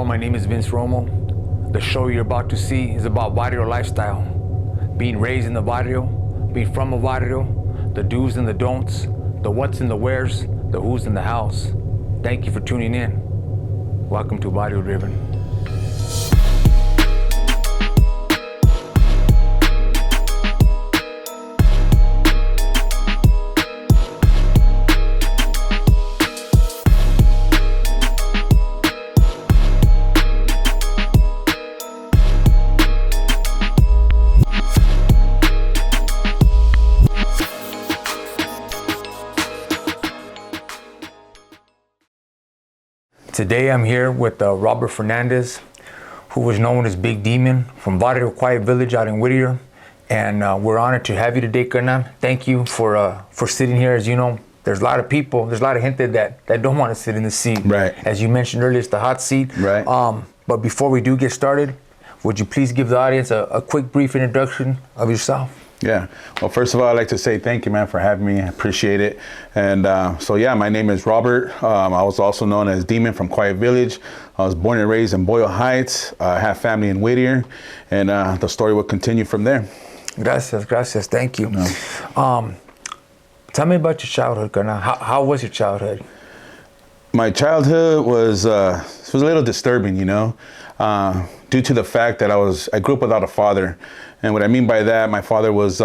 my name is Vince Romo. The show you're about to see is about barrio lifestyle. Being raised in the barrio, being from a barrio, the do's and the don'ts, the what's and the where's, the who's and the how's. Thank you for tuning in. Welcome to Barrio Driven. Today I'm here with Robert Hernandez, who was known as Big Demon from Barrio Quiet Village out in Whittier. And we're honored to have you today, carnal. Thank you for sitting here. As you know, there's a lot of people, there's a lot of gente that don't want to sit in the seat. Right. As you mentioned earlier, it's the hot seat. Right. But before we do get started, would you please give the audience a quick, brief introduction of yourself? Yeah. Well, first of all, I'd like to say thank you, man, for having me. I appreciate it. And my name is Robert. I was also known as Demon from Quiet Village. I was born and raised in Boyle Heights. I have family in Whittier, and the story will continue from there. Gracias. Thank you. No. Tell me about your childhood, carnal. How was your childhood? My childhood was a little disturbing, due to the fact that I grew up without a father. And what I mean by that, my father was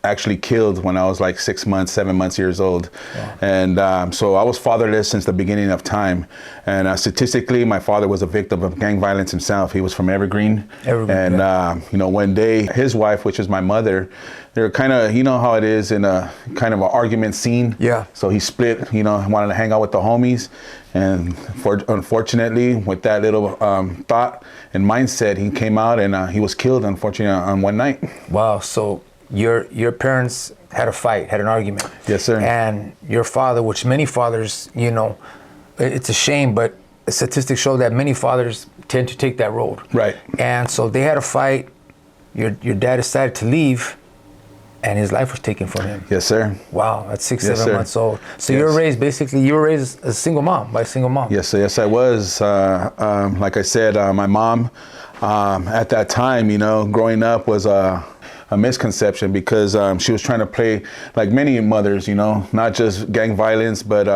actually killed when I was like 7 months years old. Wow. And so I was fatherless since the beginning of time. And statistically, my father was a victim of gang violence himself. He was from Evergreen. And, one day his wife, which is my mother, they were kind of, you know how it is in a kind of an argument scene. Yeah. So he split, wanted to hang out with the homies. And unfortunately, with that little thought and mindset, he came out and he was killed, unfortunately, on one night. Wow. So your parents had a fight, had an argument. Yes, sir. And your father, which many fathers, it's a shame, but statistics show that many fathers tend to take that road. Right. And so they had a fight. Your dad decided to leave, and his life was taken from him. Yes, sir. Wow, at 7 months old. So you were raised by a single mom. Yes, yes, I was. Like I said, my mom, at that time, growing up was a misconception because she was trying to play like many mothers, not just gang violence, but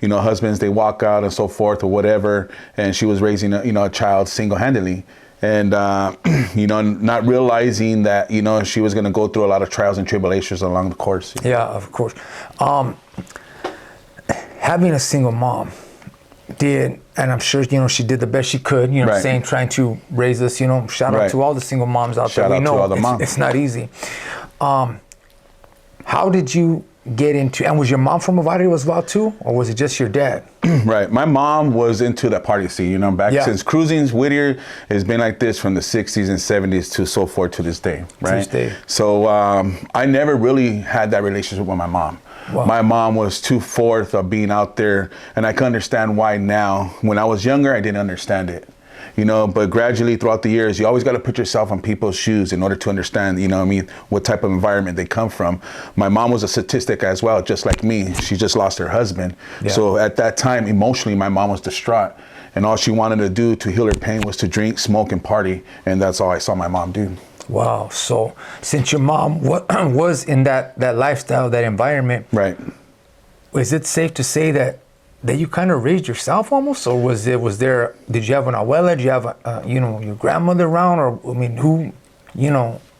husbands, they walk out and so forth or whatever. And she was raising a child single-handedly. And, not realizing that, she was going to go through a lot of trials and tribulations along the course. Yeah, of course. Having a single mom and I'm sure, she did the best she could, Right. trying to raise us, shout out Right. to all the single moms out there. Shout out We know to all the moms. It's not easy. How did you get into, and was your mom from a barrio as well too, or was it just your dad? Right. My mom was into the party scene, since cruising's Whittier has been like this from the 60s and 70s to so forth to this day, right? So I never really had that relationship with my mom. Wow. My mom was too forth of being out there, and I can understand why now. When I was younger, I didn't understand it. But gradually throughout the years, you always got to put yourself in people's shoes in order to understand, what type of environment they come from. My mom was a statistic as well, just like me. She just lost her husband. Yeah. So at that time, emotionally, my mom was distraught. And all she wanted to do to heal her pain was to drink, smoke, and party. And that's all I saw my mom do. Wow. So since your mom was in that lifestyle, that environment, right? Is it safe to say that you kind of raised yourself almost, or did you have an abuela? Did you have your grandmother around, or who,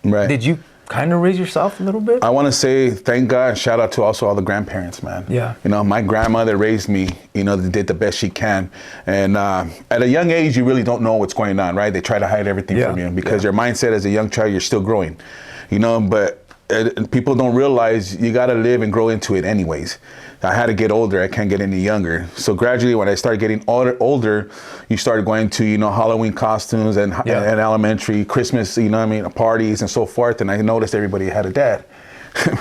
right. Did you kind of raise yourself a little bit? I want to say thank God, shout out to also all the grandparents, man. Yeah. My grandmother raised me, did the best she can. And at a young age, you really don't know what's going on, right? They try to hide everything from you because your mindset as a young child, you're still growing, but people don't realize you got to live and grow into it anyways. I had to get older. I can't get any younger. So gradually, when I started getting older, you started going to, Halloween costumes and elementary, Christmas, parties and so forth. And I noticed everybody had a dad,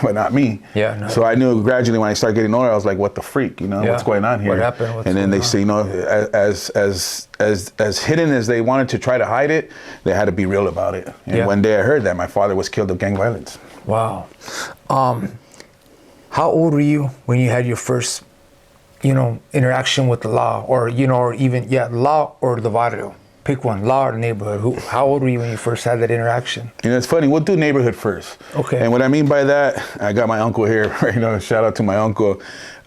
but not me. Yeah. No. So I knew gradually when I started getting older, I was like, what the freak, what's going on here? What happened? And then they say, as hidden as they wanted to try to hide it, they had to be real about it. And one day I heard that my father was killed of gang violence. Wow. How old were you when you had your first interaction with the law, or or even law or the barrio? Pick one, law or the neighborhood. How old were you when you first had that interaction? It's funny. We'll do neighborhood first. Okay. And what I mean by that, I got my uncle here. Shout out to my uncle.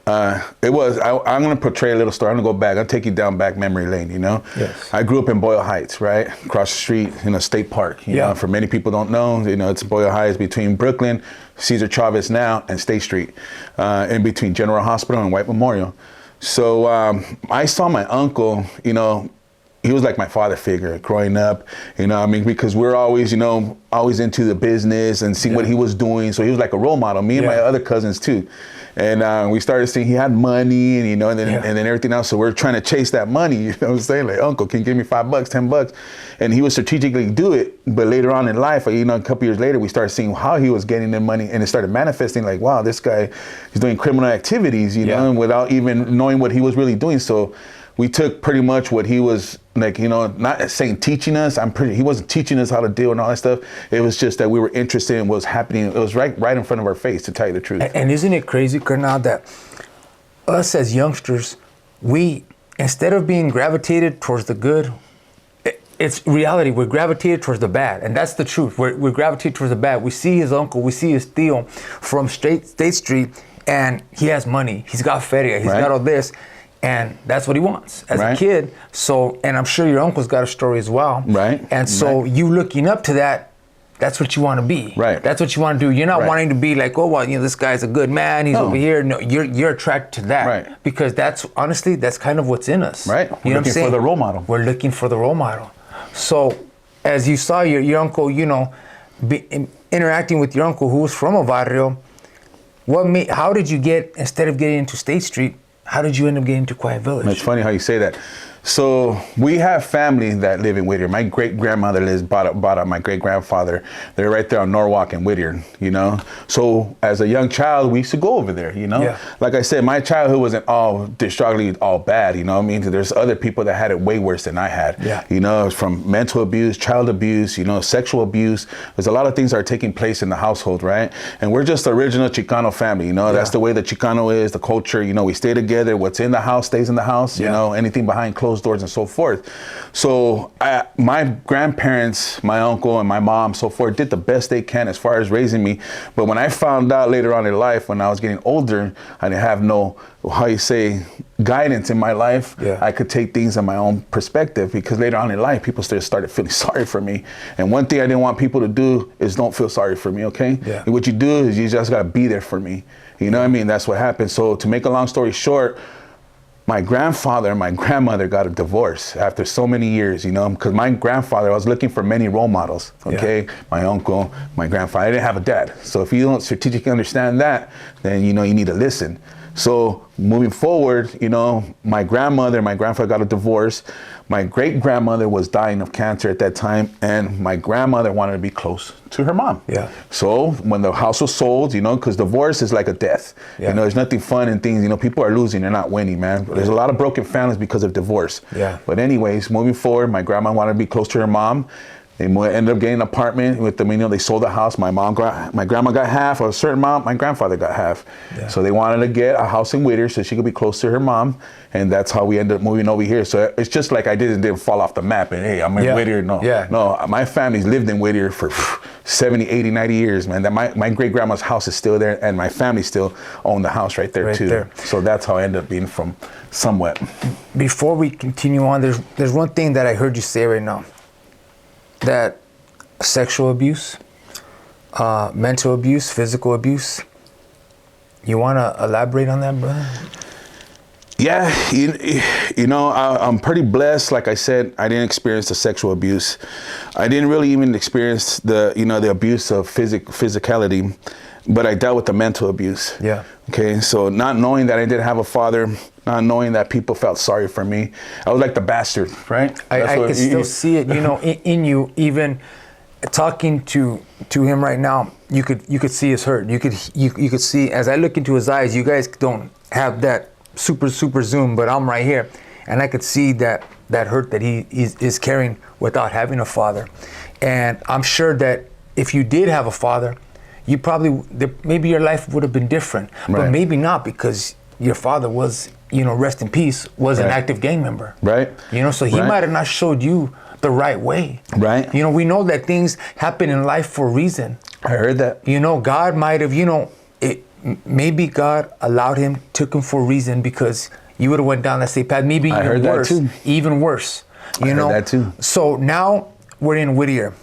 I'm going to portray a little story. I'm going to go back. I'll take you down back memory lane, Yes. I grew up in Boyle Heights, right? Across the street, State Park. You know, for many people don't know, it's Boyle Heights between Brooklyn, Cesar Chavez now, and State Street, in between General Hospital and White Memorial. So I saw my uncle, he was like my father figure growing up, because we're always, always into the business and seeing what he was doing. So he was like a role model, me and my other cousins too. And we started seeing he had money and, and then everything else. So we're trying to chase that money, what I'm saying? Like, uncle, can you give me $5, $10? And he would strategically do it. But later on in life, a couple years later, we started seeing how he was getting the money, and it started manifesting like, wow, this guy is doing criminal activities, and without even knowing what he was really doing. So we took pretty much what he was like, not saying teaching us. He wasn't teaching us how to deal and all that stuff. It was just that we were interested in what was happening. It was right in front of our face, to tell you the truth. And isn't it crazy, Colonel, that us as youngsters, we, instead of being gravitated towards the good, it's reality. We're gravitated towards the bad, and that's the truth. We're gravitated towards the bad. We see his uncle, we see his tío from State Street, and he has money. He's got feria. He's got all this. And that's what he wants as a kid. So, and I'm sure your uncle's got a story as well. Right. And so you looking up to that, that's what you want to be. Right. That's what you want to do. You're not wanting to be like, oh, well, this guy's a good man. He's over here. No, you're attracted to that. Right. Because that's kind of what's in us. Right. We're looking for the role model. We're looking for the role model. So as you saw your uncle, interacting with your uncle who was from a barrio, how did you instead of getting into State Street, how did you end up getting to Quiet Village? It's funny how you say that. So we have family that live in Whittier. My great grandmother bought up my great grandfather. They're right there on Norwalk and Whittier, So as a young child, we used to go over there, Yeah. Like I said, my childhood wasn't all destructively all bad, There's other people that had it way worse than I had. Yeah. From mental abuse, child abuse, sexual abuse. There's a lot of things that are taking place in the household, right? And we're just the original Chicano family, That's the way the Chicano is, the culture, we stay together. What's in the house stays in the house, anything behind closed doors and so forth. So my grandparents, my uncle and my mom, so forth, did the best they can as far as raising me. But when I found out later on in life, when I was getting older, I didn't have no, guidance in my life. Yeah. I could take things in my own perspective, because later on in life, people started feeling sorry for me. And one thing I didn't want people to do is don't feel sorry for me, okay? Yeah. And what you do is you just got to be there for me. That's what happened. So to make a long story short, my grandfather and my grandmother got a divorce after so many years, because my grandfather, I was looking for many role models, okay? Yeah. My uncle, my grandfather, I didn't have a dad. So if you don't strategically understand that, then, you need to listen. So moving forward, my grandmother and my grandfather got a divorce. My great grandmother was dying of cancer at that time, and my grandmother wanted to be close to her mom. Yeah. So when the house was sold, because divorce is like a death. Yeah. There's nothing fun in things. People are losing, they're not winning, man. There's a lot of broken families because of divorce. Yeah. But anyways, moving forward, my grandma wanted to be close to her mom. They ended up getting an apartment with them. They sold the house. My grandma got half. Of a certain amount. My grandfather got half. Yeah. So they wanted to get a house in Whittier so she could be close to her mom, and that's how we ended up moving over here. So it's just like I didn't fall off the map. And hey, I'm in Whittier. No, no. My family's lived in Whittier for 70, 80, 90 years, man. That my great grandma's house is still there, and my family still own the house right there too. There. So that's how I ended up being from somewhat. Before we continue on, there's one thing that I heard you say right now. That sexual abuse, mental abuse, physical abuse. You want to elaborate on that, brother? Yeah, I'm pretty blessed. Like I said, I didn't experience the sexual abuse. I didn't really even experience the abuse of physicality, but I dealt with the mental abuse. Yeah. Okay, so not knowing that I didn't have a father, not knowing that people felt sorry for me, I was like the bastard, right? I can still see it, in you. Even talking to him right now, you could see his hurt. You could see, as I look into his eyes. You guys don't have that super zoom, but I'm right here, and I could see that hurt that he is carrying without having a father. And I'm sure that if you did have a father, maybe your life would have been different, but maybe not, because your father was rest in peace, was an Right. active gang member. Right. So he Right. might have not showed you the right way. Right. We know that things happen in life for a reason. I heard that. God might have, maybe God allowed him, took him for a reason, because you would have went down that same path. Maybe I even heard that worse. too. Even worse. I heard that too. So now we're in Whittier.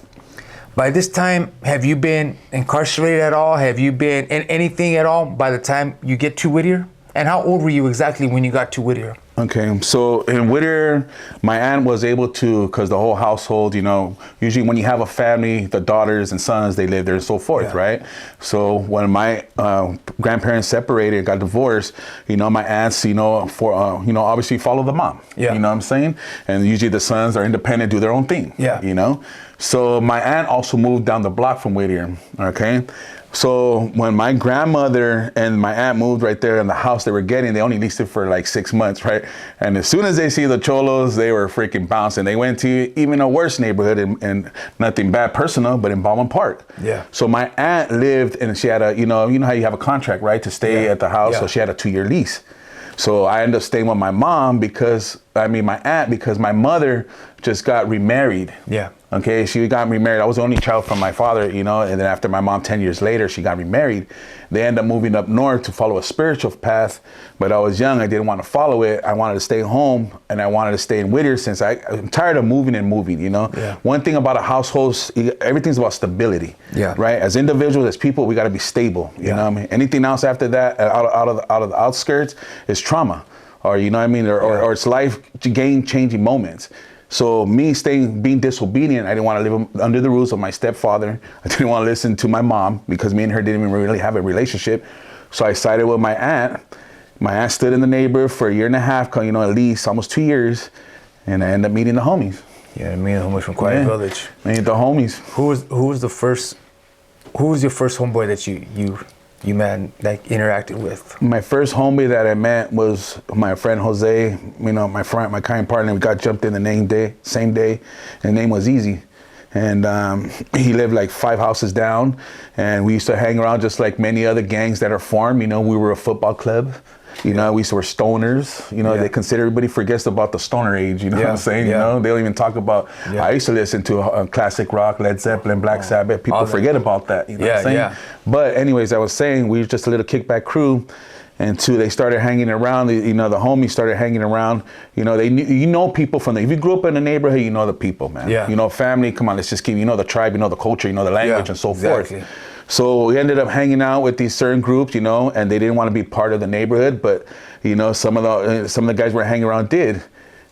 By this time, have you been incarcerated at all? Have you been in anything at all by the time you get to Whittier? And how old were you exactly when you got to Whittier? Okay, so in Whittier, my aunt was able to, because the whole household, usually when you have a family, the daughters and sons, they live there and so forth, Yeah. right? So when my grandparents separated, got divorced, my aunts, obviously follow the mom. Yeah. You know what I'm saying? And usually the sons are independent, do their own thing. Yeah. So my aunt also moved down the block from Whittier, okay? So when my grandmother and my aunt moved right there in the house they were getting, they only leased it for like 6 months, right? And as soon as they see the cholos, they were freaking bouncing. They went to even a worse neighborhood, and nothing bad personal, but in Baldwin Park. Yeah. So my aunt lived, and she had you know how you have a contract, right, to stay at the house. Yeah. So she had a 2-year lease. So I ended up staying with my mom my aunt, because my mother just got remarried. Yeah. Okay, she got remarried. I was the only child from my father, and then after my mom, 10 years later, she got remarried. They ended up moving up north to follow a spiritual path, but I was young. I didn't want to follow it. I wanted to stay home, and I wanted to stay in Whittier since I'm tired of moving. Yeah. One thing about a household, everything's about stability. Yeah. Right? As individuals, as people, we got to be stable. You know what I mean? Anything else after that, out of the outskirts, is trauma. Or, or it's life game-changing moments. So me being disobedient, I didn't want to live under the rules of my stepfather. I didn't want to listen to my mom, because me and her didn't even really have a relationship. So I sided with my aunt. My aunt stood in the neighborhood for 1.5 years, at least almost 2 years. And I ended up meeting the homies. Yeah, me and the homies from Quiet Village. Meeting the homies. Who was your first homeboy that you met, like, interacted with? My first homie that I met was my friend Jose, my kind partner. We got jumped in the same day. And the name was Easy. And he lived like 5 houses down. And we used to hang around just like many other gangs that are formed. We were a football club. We used to wear stoners. They consider, everybody forgets about the stoner age. You know what I'm saying? Yeah. They don't even talk about. Yeah. I used to listen to classic rock, Led Zeppelin, Black Sabbath. People forget about that. You know what I'm saying? Yeah. But anyways, I was saying we were just a little kickback crew. And two, they started hanging around. The homies started hanging around. They knew, people from if you grew up in a neighborhood, you know the people, man. Yeah. Family. Come on, let's just keep. The tribe, the culture, the language, and so forth. Exactly. So we ended up hanging out with these certain groups, and they didn't want to be part of the neighborhood, but some of the guys we're hanging around did.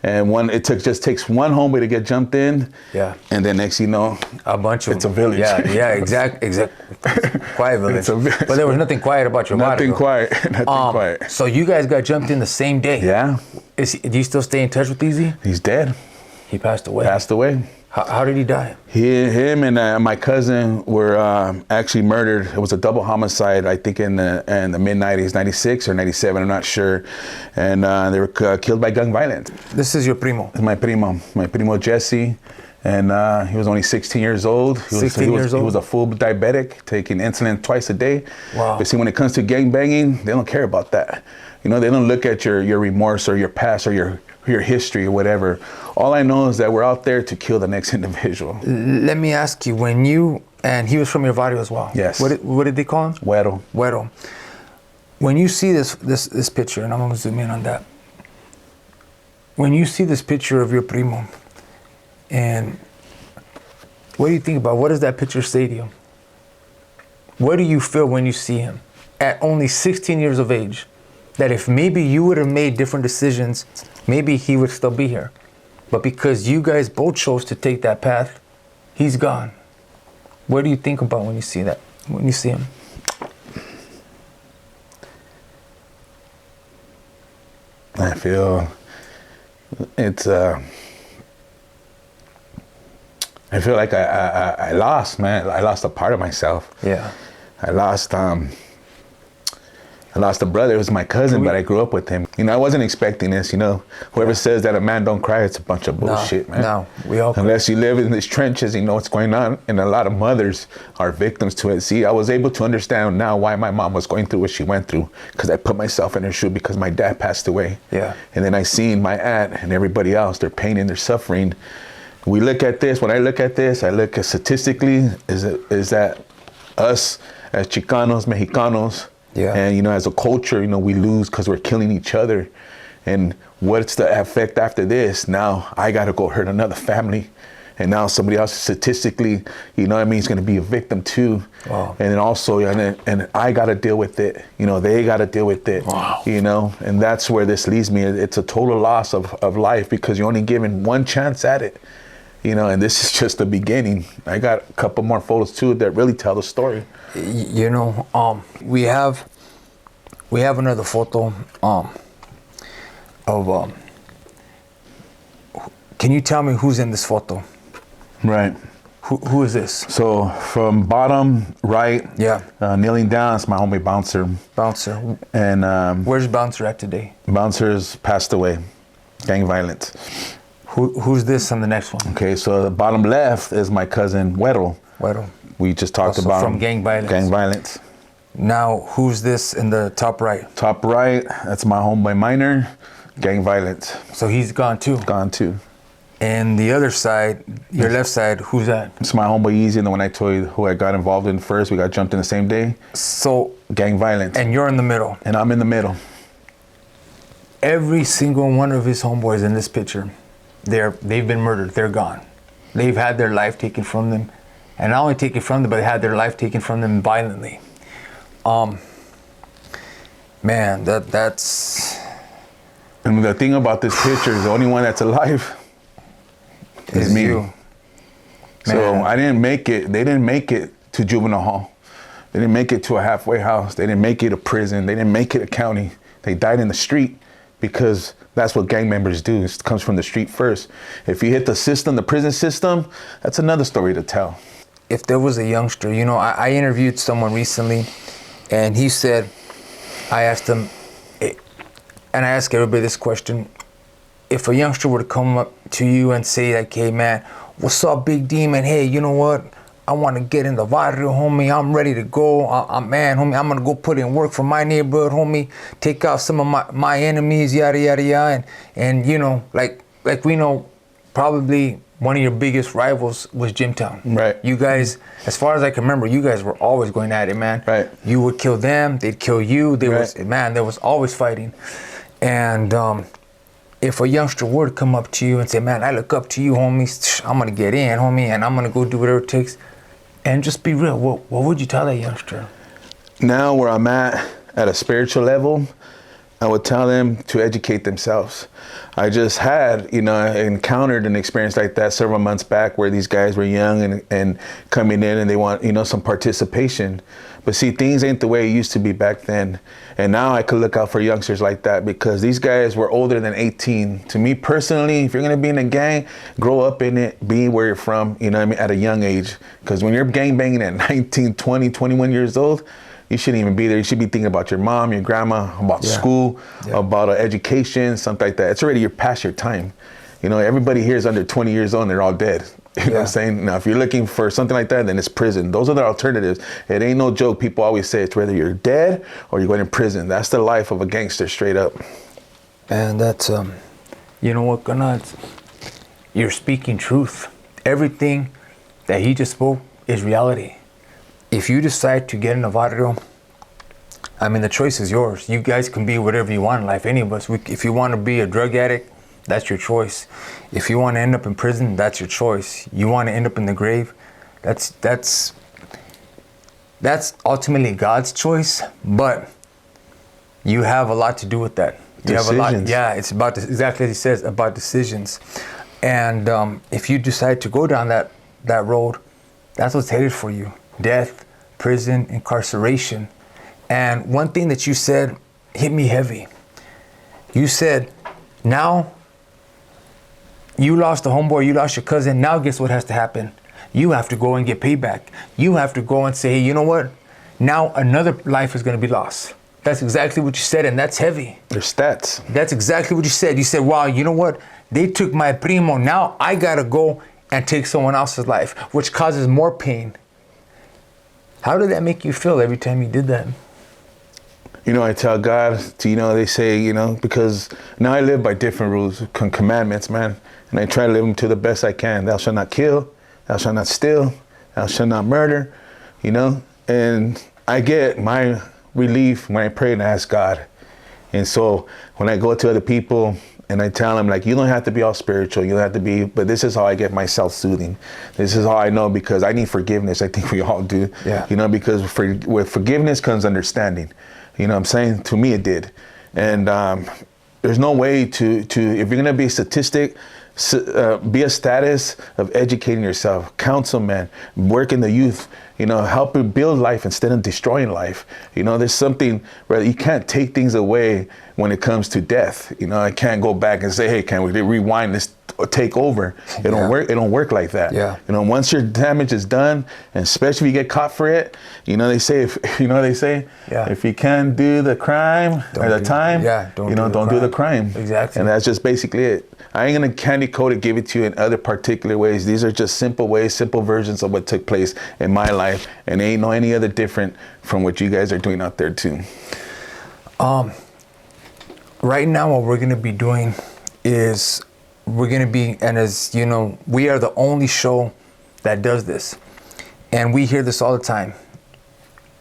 And it takes one homeboy to get jumped in. Yeah. And then next, a bunch of it's a village. Yeah, exactly. Quiet village. It's a village. But there was nothing quiet about your Nothing barrio. quiet. Nothing quiet. So you guys got jumped in the same day. Yeah. Do you still stay in touch with Easy? He's dead. He passed away. Passed away. How did he die? Him and my cousin were actually murdered. It was a double homicide, I think in the mid-90s, 96 or 97, I'm not sure. And they were killed by gun violence. This is your primo. My primo Jesse. And he was only 16 years old. He was a full diabetic, taking insulin twice a day. Wow. But see, when it comes to gang banging, they don't care about that. They don't look at your remorse or your past or your history or whatever. All I know is that we're out there to kill the next individual. Let me ask you, and he was from your barrio as well. Yes. What did they call him? Güero. When you see this picture, and I'm gonna zoom in on that. When you see this picture of your primo, and what do you think about, what does that picture say to you? What do you feel when you see him at only 16 years of age? That if maybe you would have made different decisions, maybe he would still be here. But because you guys both chose to take that path, he's gone. What do you think about when you see that, when you see him? I feel I feel like I lost, man. I lost a part of myself. Yeah. I lost, I lost a brother. It was my cousin, but I grew up with him. You know, I wasn't expecting this, you know. Whoever says that a man don't cry, it's a bunch of bullshit, man. No, we all Unless you live in these trenches, you know what's going on. And a lot of mothers are victims to it. See, I was able to understand now why my mom was going through what she went through, because I put myself in her shoe because my dad passed away. Yeah. And then I seen my aunt and everybody else, their pain and their suffering. We look at this, when I look at this, I look at statistically, is that us as Chicanos, Mexicanos, and, you know, as a culture, you know, we lose because we're killing each other. And what's the effect after this? Now I got to go hurt another family. And now somebody else statistically, you know what I mean, is going to be a victim too. Wow. And then also, and I got to deal with it. You know, they got to deal with it. Wow. You know, and that's where this leads me. It's a total loss of life because you're only given one chance at it. You know, and this is just the beginning. I got a couple more photos too that really tell the story. You know, we have another photo of can you tell me who's in this photo? Right. Who is this? So from bottom right, kneeling down, it's my homie Bouncer. Bouncer. And where's Bouncer at today? Bouncer's passed away, gang violence. Who's this on the next one? Okay, so the bottom left is my cousin Güero. We just talked about from gang violence. Gang violence. Now, who's this in the top right? Top right, that's my homeboy Minor, gang violence. So he's gone too? Gone too. And the other side, your left side, who's that? It's my homeboy Easy, and the one I told you who I got involved in first. We got jumped in the same day. So gang violence. And you're in the middle. And I'm in the middle. Every single one of his homeboys in this picture, they've been murdered. They're gone. They've had their life taken from them. And not only taken from them, but they had their life taken from them violently. Man, that's... And the thing about this picture is the only one that's alive is me. You. So I didn't make it. They didn't make it to juvenile hall. They didn't make it to a halfway house. They didn't make it to prison. They didn't make it to county. They died in the street because that's what gang members do. It comes from the street first. If you hit the system, the prison system, that's another story to tell. If there was a youngster, you know, I interviewed someone recently, and he said, I asked him, and I ask everybody this question, if a youngster were to come up to you and say like, hey man, what's up Big D, man, hey, you know what, I want to get in the barrio, homie, I'm ready to go, homie, I'm going to go put in work for my neighborhood, homie, take out some of my enemies, yada, yada, yada, and you know, like we know, probably one of your biggest rivals was Jimtown. Right. You guys, as far as I can remember, you guys were always going at it, man. Right. You would kill them, they'd kill you. There was always fighting. And if a youngster were to come up to you and say, man, I look up to you, homies, I'm gonna get in, homie, and I'm gonna go do whatever it takes, and just be real, what would you tell that youngster? Now where I'm at a spiritual level, I would tell them to educate themselves. I just had, you know, encountered an experience like that several months back where these guys were young and coming in and they want, you know, some participation. But see, things ain't the way it used to be back then. And now I could look out for youngsters like that because these guys were older than 18. To me personally, if you're gonna be in a gang, grow up in it, be where you're from, you know what I mean, at a young age. Because when you're gang banging at 19, 20, 21 years old, you shouldn't even be there. You should be thinking about your mom, your grandma, about school, about education, something like that. It's already, you're past your time. You know, everybody here is under 20 years old and they're all dead. You know what I'm saying? Now, if you're looking for something like that, then it's prison. Those are the alternatives. It ain't no joke. People always say it's whether you're dead or you're going to prison. That's the life of a gangster, straight up. And that's, you know what, Hernandez? You're speaking truth. Everything that he just spoke is reality. If you decide to get in a barrio, I mean, the choice is yours. You guys can be whatever you want in life, any of us. If you want to be a drug addict, that's your choice. If you want to end up in prison, that's your choice. You want to end up in the grave, that's ultimately God's choice, but you have a lot to do with that. You have a lot, it's about, exactly as he says, about decisions. And if you decide to go down that road, that's what's headed for you. Death, prison, incarceration. And one thing that you said hit me heavy. You said, now you lost a homeboy, you lost your cousin, now guess what has to happen? You have to go and get payback. You have to go and say, hey, you know what? Now another life is gonna be lost. That's exactly what you said, and that's heavy. They're stats. That's exactly what you said. You said, wow, you know what? They took my primo. Now I got to go and take someone else's life, which causes more pain. How did that make you feel every time you did that? You know, I tell God, they say, because now I live by different rules, commandments, man. And I try to live them to the best I can. Thou shalt not kill, thou shalt not steal, thou shalt not murder, And I get my relief when I pray and ask God. And so when I go to other people and I tell them, like, you don't have to be all spiritual, you don't have to be, but this is how I get myself soothing. This is how I know, because I need forgiveness. I think we all do. Yeah. Because with forgiveness comes understanding. You know what I'm saying? To me, it did. And there's no way to if you're going to be a statistic, be a status of educating yourself, councilman, work in the youth, help build life instead of destroying life. There's something where you can't take things away when it comes to death. I can't go back and say, hey, can we rewind this, take over? It don't work. It don't work like that. Yeah. Once your damage is done, and especially if you get caught for it, they say, if you can't do the crime or the time, don't do the crime. Exactly. And that's just basically it. I ain't gonna candy coat it, give it to you in other particular ways. These are just simple ways, simple versions of what took place in my life, and ain't no any other different from what you guys are doing out there too. Right now, what we're gonna be doing is and as you know, we are the only show that does this, and we hear this all the time.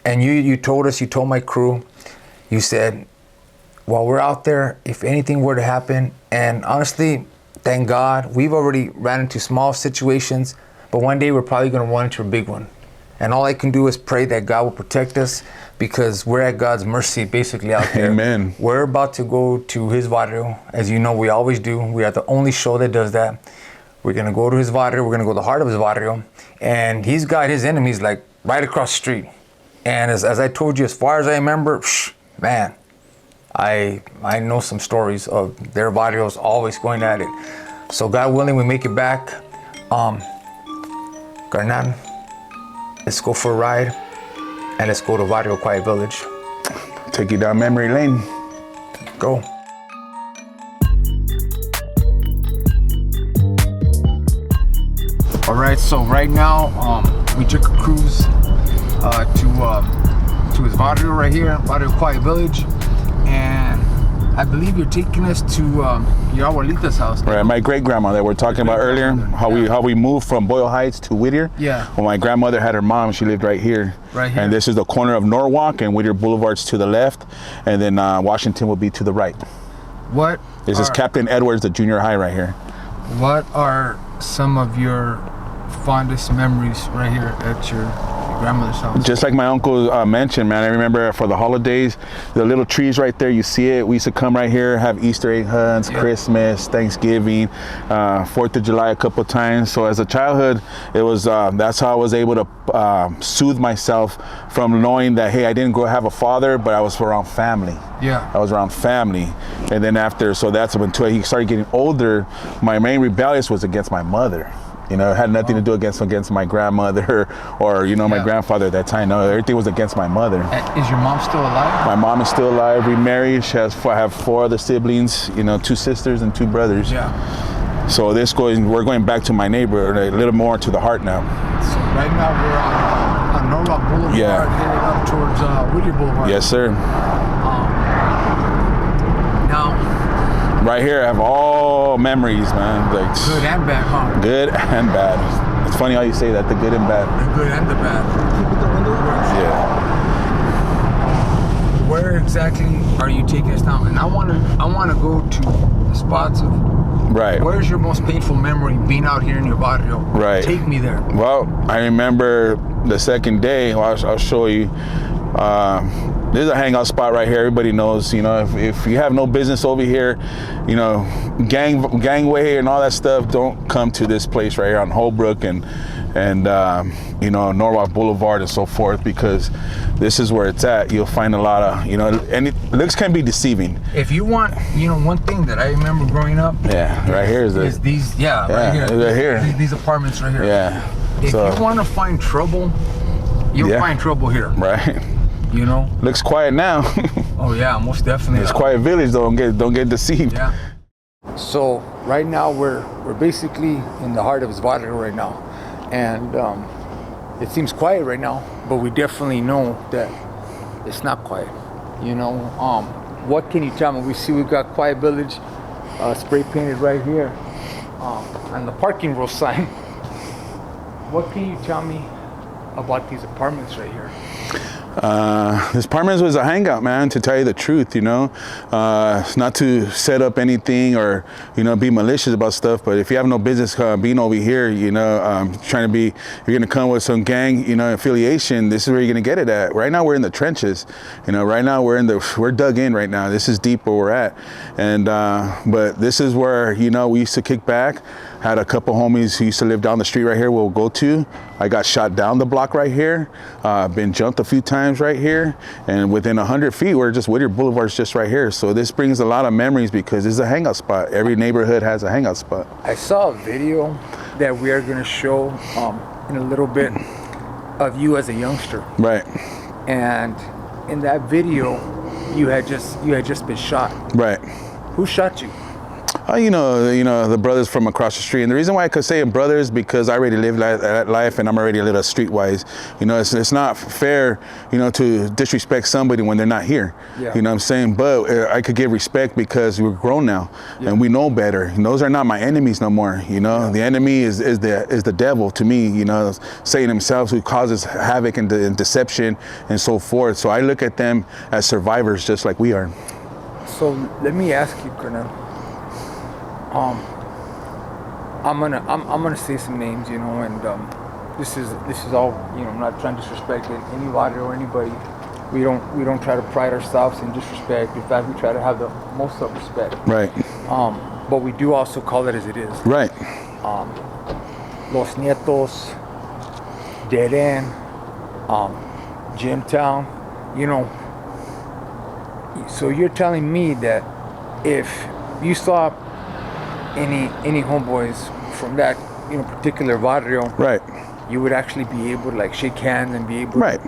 And you told my crew, you said, while we're out there, if anything were to happen, and honestly, thank God, we've already ran into small situations, but one day we're probably going to run into a big one. And all I can do is pray that God will protect us, because we're at God's mercy basically out there. Amen. We're about to go to his barrio. As you know, we always do. We are the only show that does that. We're going to go to his barrio. We're going to go to the heart of his barrio. And he's got his enemies like right across the street. And as I told you, as far as I remember, man, I know some stories of their barrios always going at it. So God willing, we make it back. Garnan, let's go for a ride, and let's go to Barrio Quiet Village. Take you down memory lane. Go. All right, so right now we took a cruise to his barrio right here, Barrio Quiet Village, and I believe you're taking us to your abuelita's house. Right, my great grandma that we're talking about earlier, how we moved from Boyle Heights to Whittier. Yeah. When my grandmother had her mom, she lived right here. Right here. And this is the corner of Norwalk and Whittier Boulevards to the left, and then Washington will be to the right. This is Captain Edwards, the junior high right here. What are some of your fondest memories right here at your grandmother's house? Just like my uncle mentioned, man, I remember for the holidays, the little trees right there, you see it. We used to come right here, have Easter egg hunts, Christmas, Thanksgiving, 4th of July a couple of times. So as a childhood, it was that's how I was able to soothe myself from knowing that, hey, I didn't have a father, but I was around family. Yeah. I was around family. And then after, so that's until he started getting older, my main rebellious was against my mother. It had nothing to do against my grandmother or my grandfather at that time. No, everything was against my mother. Is your mom still alive? My mom is still alive, remarried. I have 4 other siblings, 2 sisters and 2 brothers. Yeah. So we're going back to my neighborhood, a little more to the heart now. So right now we're on Norwalk Boulevard, headed up towards Whittier Boulevard. Yes, sir. Now, right here, I have all memories, man. Like good and bad, huh? Good and bad. It's funny how you say that, the good and bad. The good and the bad. Keep the window open. Yeah. Where exactly are you taking us now? And I want to go to the spots of. Right. Where's your most painful memory being out here in your barrio? Right. Take me there. Well, I remember the second day. I'll show you. There's a hangout spot right here. Everybody knows, if you have no business over here, gangway and all that stuff, don't come to this place right here on Holbrook and Norwalk Boulevard and so forth, because this is where it's at. You'll find a lot of, and looks can be deceiving. If you want, one thing that I remember growing up. Yeah, right here is these, right here. Right here. These apartments right here. Yeah. If you want to find trouble, you'll find trouble here. Right. Looks quiet now. Oh yeah, most definitely. It's quiet village though. Don't get deceived. Yeah. So right now we're basically in the heart of his barrio right now, and it seems quiet right now, but we definitely know that it's not quiet. You know, what can you tell me? We see we've got Quiet Village spray painted right here on the parking rule sign. What can you tell me about these apartments right here? This apartment was a hangout, man, to tell you the truth, you know. Not to set up anything or, you know, be malicious about stuff, but if you have no business being over here, you know, trying to be, you're going to come with some gang, you know, affiliation, this is where you're going to get it at. Right now we're in the trenches, you know, right now we're dug in right now. This is deep where we're at. And, but this is where, you know, we used to kick back. Had a couple homies who used to live down the street right here we'll go to. I got shot down the block right here. Been jumped a few times right here. And within 100 feet, we're just Whittier Boulevard's just right here. So this brings a lot of memories because it's a hangout spot. Every neighborhood has a hangout spot. I saw a video that we are going to show in a little bit of you as a youngster. Right. And in that video, you had just been shot. Right. Who shot you? You know, the brothers from across the street. And the reason why I could say brothers, because I already lived that life and I'm already a little streetwise. You know, it's not fair, you know, to disrespect somebody when they're not here. Yeah. You know what I'm saying? But I could give respect because we're grown now and we know better. And those are not my enemies no more. You know, the enemy is the devil to me, you know, Satan himself, who causes havoc and deception and so forth. So I look at them as survivors just like we are. So let me ask you, Colonel. I'm gonna say some names, you know, and this is all, you know, I'm not trying to disrespect anybody or anybody. We don't try to pride ourselves in disrespect. In fact, we try to have the most of respect. Right. But we do also call it as it is. Right. Los Nietos, Dead End, Gymtown, you know. So you're telling me that if you saw any homeboys from that, you know, particular barrio, right, you would actually be able to like shake hands and be able right.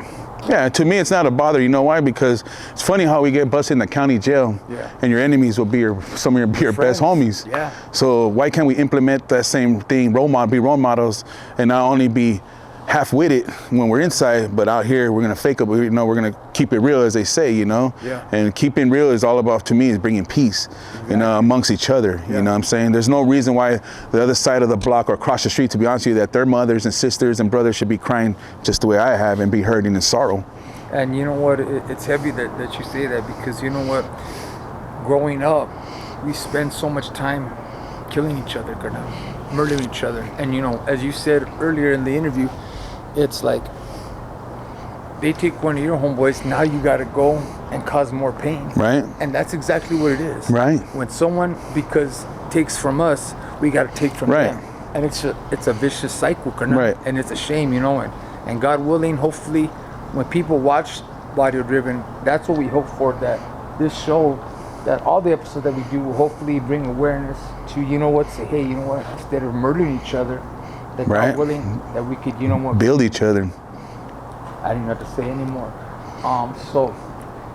Yeah, to me it's not a bother. You know why? Because it's funny how we get busted in the county jail, and your enemies will be some of your best homies. Yeah. So why can't we implement that same thing, be role models, and not only be half-witted when we're inside, but out here we're gonna fake it. You know, we're gonna keep it real, as they say. You know, and keeping real is all about, to me, is bringing peace, you know, amongst each other. You know what I'm saying? There's no reason why the other side of the block or across the street, to be honest with you, that their mothers and sisters and brothers should be crying just the way I have and be hurting in sorrow. And you know what? It's heavy that you say that, because you know what? Growing up, we spend so much time killing each other, murdering each other, and you know, as you said earlier in the interview, it's like they take one of your homeboys, now you got to go and cause more pain. Right. And that's exactly what it is. Right. When someone takes from us, we got to take from them. And it's a vicious cycle, right. And it's a shame, you know. And God willing, hopefully, when people watch Barrio Driven, that's what we hope for, that this show, that all the episodes that we do will hopefully bring awareness to, you know what, say, hey, you know what, instead of murdering each other, that God willing, that we could, you know what, build each other. I didn't have to say anymore. So,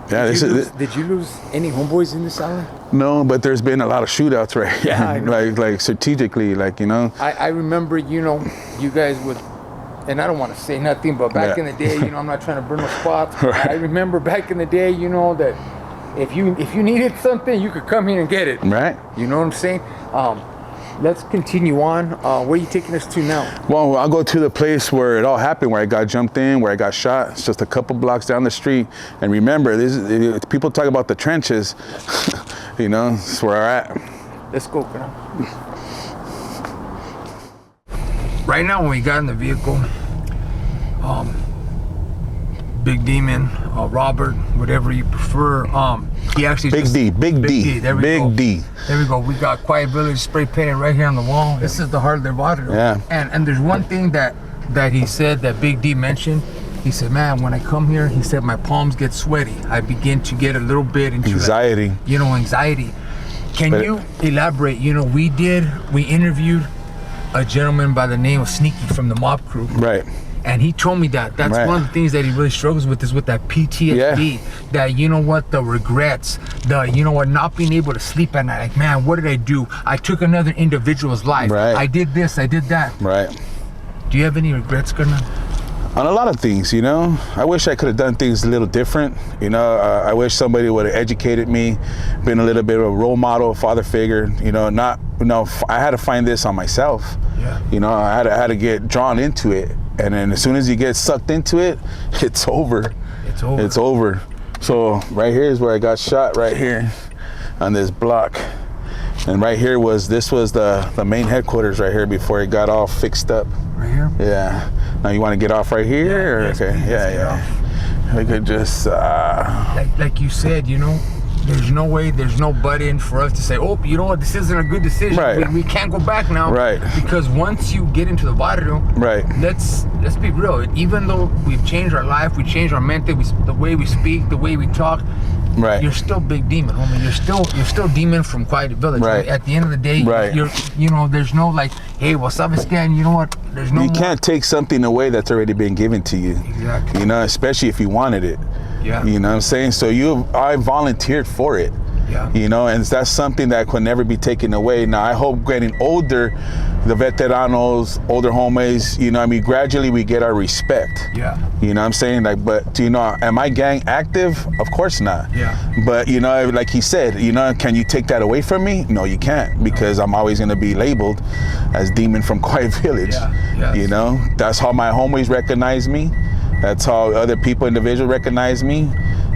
yeah, did you lose any homeboys in this island? No, but there's been a lot of shootouts, right? Yeah, I know. like strategically, like, you know. I remember, you know, you guys would, and I don't want to say nothing, but back in the day, you know, I'm not trying to burn no spots. Right. I remember back in the day, you know, that if you needed something, you could come here and get it. Right. You know what I'm saying? Let's continue on. Where are you taking us to now? Well, I'll go to the place where it all happened, where I got jumped in, where I got shot. It's just a couple blocks down the street. And remember, people talk about the trenches. You know, it's where we're at. Let's go, girl. Right now, when we got in the vehicle, Big Demon, Robert, whatever you prefer, he actually Big D. There we go. We got Quiet Village spray painted right here on the wall. This is the heart of their barrio. Yeah. And there's one thing that he said, that Big D mentioned. He said, man, when I come here, he said, my palms get sweaty. I begin to get a little bit into anxiety. Like, you know, anxiety. Can you elaborate? You know, we interviewed a gentleman by the name of Sneaky from the Mob Crew. Right. And he told me that that's Right. one of the things that he really struggles with, is with that PTSD. Yeah. That, you know what, the regrets, not being able to sleep at night. Like, man, what did I do? I took another individual's life. Right. I did this, I did that. Right. Do you have any regrets, Gardner? On a lot of things, you know. I wish I could have done things a little different. You know, I wish somebody would have educated me, been a little bit of a role model, father figure. You know, I had to find this on myself. Yeah. You know, I had to get drawn into it, and then as soon as you get sucked into it, it's over. It's over. It's over. So right here is where I got shot. Right here, on this block, and right here was the main headquarters right here before it got all fixed up. Right here? Yeah. Now you want to get off right here? Yes, okay. please, Yeah. We could just. Like you said, you know, there's no way, there's no button for us to say, oh, you know what, this isn't a good decision. Right. We can't go back now. Right. Because once you get into the barrio, Right. let's be real. Even though we've changed our life, we changed our mental, the way we speak, the way we talk. Right. You're still big demon, homie. You're still demon from Quiet Village. Right. At the end of the day, Right. there's no like, hey, what's up, Stan? You know what? There's no. You can't take something away that's already been given to you. Exactly. You know, especially if you wanted it. Yeah. You know what I'm saying? So I volunteered for it. Yeah. You know, and that's something that could never be taken away. Now, I hope getting older, the veteranos, older homies, you know, I mean, gradually we get our respect. Yeah. You know what I'm saying? Like, but, you know, am I gang active? Of course not. Yeah. But, you know, like he said, you know, can you take that away from me? No, you can't, because I'm always going to be labeled as Demon from Quiet Village. Yeah. Yes. You know, that's how my homies recognize me. That's how other people, individuals recognize me.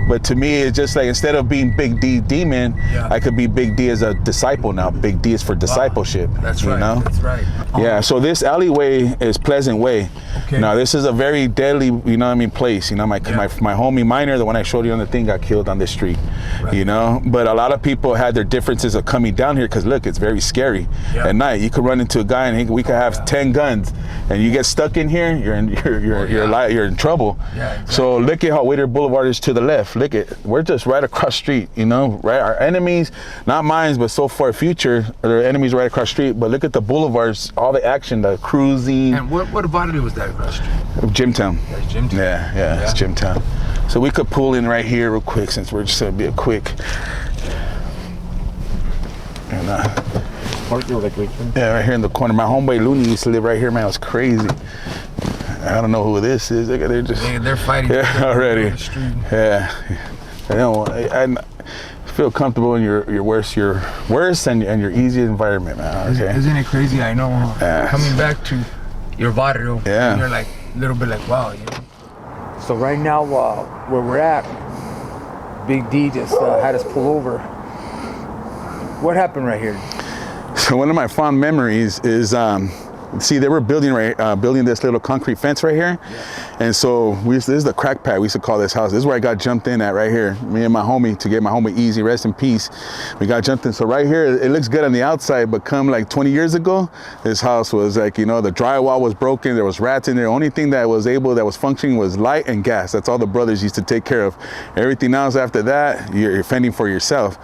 But to me, it's just like, instead of being Big D Demon, I could be Big D as a disciple now. Big D is for discipleship. That's right. You know? That's right. Yeah, so this alleyway is Pleasant Way. Okay. Now, this is a very deadly, you know what I mean, place. You know, my homie Minor, the one I showed you on the thing, got killed on this street. Right. You know? But a lot of people had their differences of coming down here, because look, it's very scary. Yeah. At night, you could run into a guy and we could have 10 guns, and you get stuck in here, you're in trouble. Yeah, exactly. So look at how Waiter Boulevard is to the left. Look at, we're just right across street, you know, right? Our enemies, not mine, but so far future, are enemies right across street. But look at the boulevards, all the action, the cruising. And what barrio was that across the street? Gymtown. That's Gymtown. Yeah, it's Gymtown. So we could pull in right here real quick, since we're just gonna be a quick. And, yeah, right here in the corner. My homeboy Looney used to live right here, man. It was crazy. I don't know who this is. They're just They're fighting. already. On the street. Yeah. I feel comfortable in your worst and your easy environment, man. Okay. Isn't it crazy? I know. Coming back to your barrio, Yeah. you're like a little bit like, wow. You know? So right now, where we're at, Big D just had us pull over. What happened right here? So one of my fond memories is, see, they were building this little concrete fence right here. Yeah. And so this is the crack pad, we used to call this house. This is where I got jumped in at right here. Me and my homie, to get my homie Easy, rest in peace. We got jumped in. So right here, it looks good on the outside, but come like 20 years ago, this house was like, you know, the drywall was broken. There was rats in there. The only thing that was functioning was light and gas. That's all the brothers used to take care of. Everything else after that, you're fending for yourself.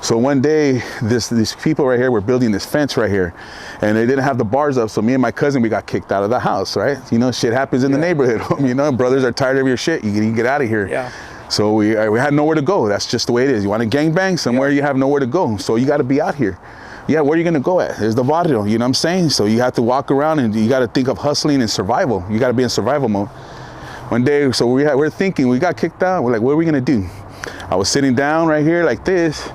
So one day, these people right here were building this fence right here, and they didn't have the bars up. So me and my cousin, we got kicked out of the house, right? You know, shit happens in the neighborhood. You know, brothers are tired of your shit. You can get out of here. Yeah. So we had nowhere to go. That's just the way it is. You want to gangbang somewhere, you have nowhere to go. So you got to be out here. Yeah, where are you going to go at? There's the barrio, you know what I'm saying? So you have to walk around, and you got to think of hustling and survival. You got to be in survival mode. One day, so we're thinking, we got kicked out. We're like, what are we going to do? I was sitting down right here like this,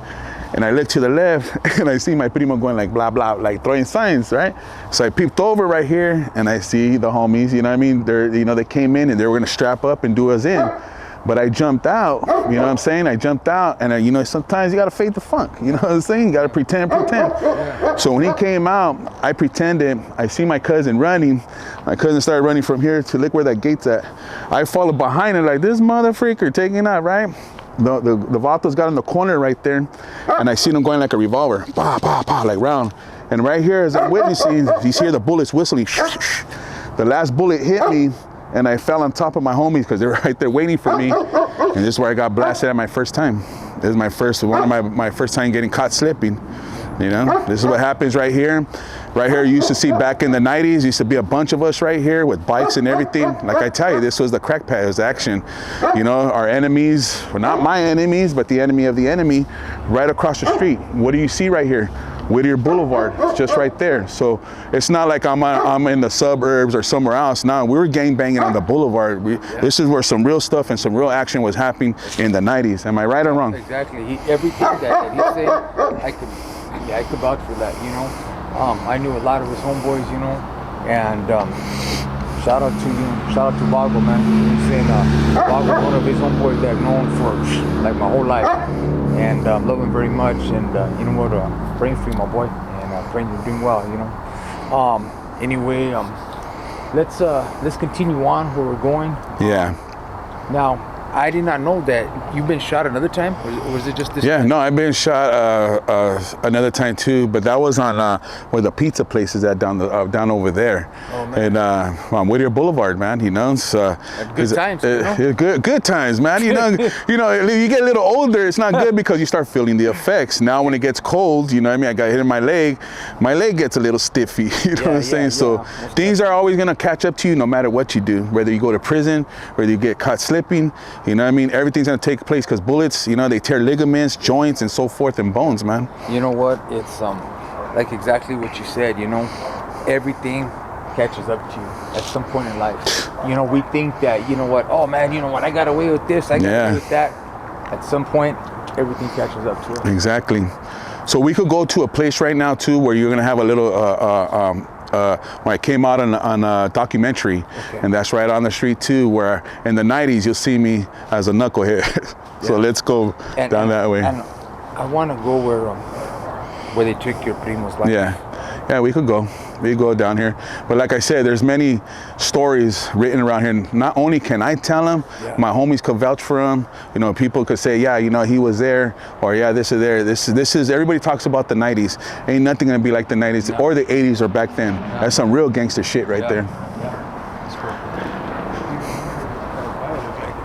and I look to the left, and I see my primo going like blah, blah, like throwing signs, right? So I peeped over right here, and I see the homies, you know what I mean? They came in, and they were gonna strap up and do us in. But I jumped out, you know what I'm saying? I jumped out, and you know, sometimes you gotta fake the funk, you know what I'm saying? You gotta pretend. So when he came out, I pretended, I see my cousin running. My cousin started running from here to look where that gate's at. I followed behind him like, this motherfucker taking out, right? The vatos got in the corner right there, and I seen them going like a revolver, bah, bah, bah, like round. And right here, as I'm witnessing, you see the bullets whistling. The last bullet hit me, and I fell on top of my homies because they were right there waiting for me. And this is where I got blasted at my first time. This is my first time getting caught slipping. You know, this is what happens right here. Right here, you used to see back in the 90s, used to be a bunch of us right here with bikes and everything. Like I tell you, this was the crack pad, it was action. You know, our enemies, well, not my enemies, but the enemy of the enemy, right across the street. What do you see right here? Whittier Boulevard, just right there. So it's not like I'm in the suburbs or somewhere else. No, we were gang banging on the boulevard. This is where some real stuff and some real action was happening in the 90s. Am I right or wrong? Exactly. Everything that he said, I could vouch for that, you know. I knew a lot of his homeboys, you know, and shout out to Vago, man. He's saying Vago's one of his homeboys that I've known for like my whole life, and love him very much. And you know what, praying for you, my boy, and praying you're doing well, you know. Anyway, let's continue on where we're going. Yeah. Now, I did not know that you've been shot another time, or was it just this time? No, I've been shot another time too, but that was on where the pizza place is at down over there, and on Whittier Boulevard, man. You know, it's, good times. You know? Good times, man. You know, you get a little older. It's not good because you start feeling the effects. Now, when it gets cold, you know what I mean. I got hit in my leg. My leg gets a little stiffy. You know what I'm saying? So things are always gonna catch up to you, no matter what you do. Whether you go to prison, whether you get caught slipping. You know what I mean? Everything's gonna take place because bullets, you know, they tear ligaments, joints, and so forth, and bones, man. You know what? It's like exactly what you said. You know, everything catches up to you at some point in life. You know, we think that, you know what? Oh man, you know what? I got away with this. I got away with that. At some point, everything catches up to you. Exactly. So we could go to a place right now too where you're gonna have a little. When I came out on a documentary, and that's right on the street too, where in the 90s you'll see me as a knucklehead. So let's go down that way. And I want to go where they took your primo's life. Yeah, we could go. We go down here. But like I said, there's many stories written around here. Not only can I tell them, my homies could vouch for them. You know, people could say, yeah, you know, he was there, or yeah, this is there. This is. Everybody talks about the 90s. Ain't nothing gonna be like the 90s or the 80s or back then. That's some real gangster shit right there. That's cool.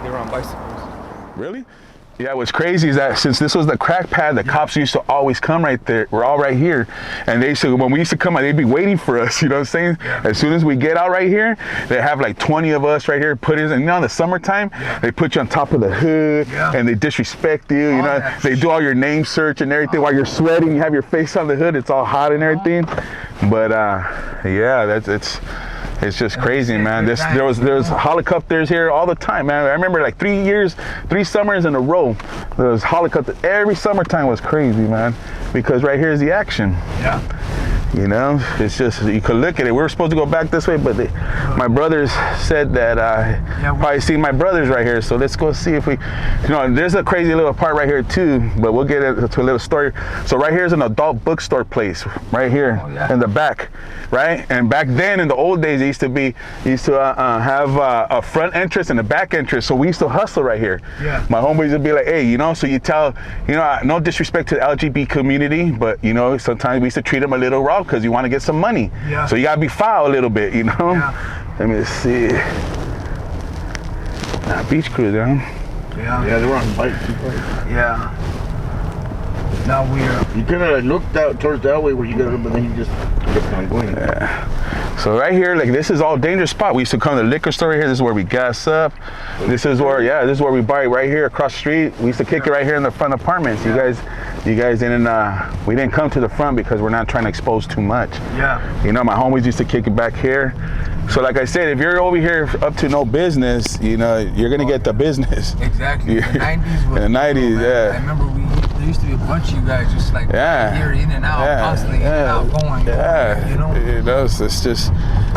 They were on bicycles. Really? Yeah, what's crazy is that since this was the crack pad, the cops used to always come right there. We're all right here. And they used to, when we used to come out, they'd be waiting for us, you know what I'm saying? As soon as we get out right here, they have like 20 of us right here, put us, and you know, in the summertime, they put you on top of the hood, and they disrespect you, you know? They do all your name search and everything while you're sweating, you have your face on the hood, it's all hot and everything. But yeah, it's just crazy, man. There was helicopters here all the time, man. I remember like 3 summers in a row, there was helicopters. Every summertime was crazy, man, because right here is the action. Yeah. You know, it's just, you could look at it. We were supposed to go back this way, but my brothers said that probably see my brothers right here. So let's go see if we, you know, there's a crazy little part right here too, but we'll get into a little story. So right here is an adult bookstore place, right here in the back, right? And back then in the old days, they used to have a front entrance and a back entrance. So we used to hustle right here. Yeah. My homeboys would be like, hey, you know, so you tell, you know, no disrespect to the LGBT community, but you know, sometimes we used to treat them a little raw because you want to get some money. Yeah. So you gotta be foul a little bit, you know? Yeah. Let me see. Beach cruiser, huh? Yeah, they were on bikes. Yeah. Now you kind of looked out towards that way where you got it, but then you just kept on going. Yeah. So right here, like this is all dangerous spot. We used to come to the liquor store here. This is where we gas up. This is where we buy right here across the street. We used to kick it right here in the front apartments. You guys didn't, we didn't come to the front because we're not trying to expose too much. Yeah. You know, my homies used to kick it back here. So like I said, if you're over here up to no business, you know, you're gonna get the business. Exactly. The 90s was in the 90s, I remember there used to be a bunch of you guys just like here in and out, constantly in and out, going. You know, it's just,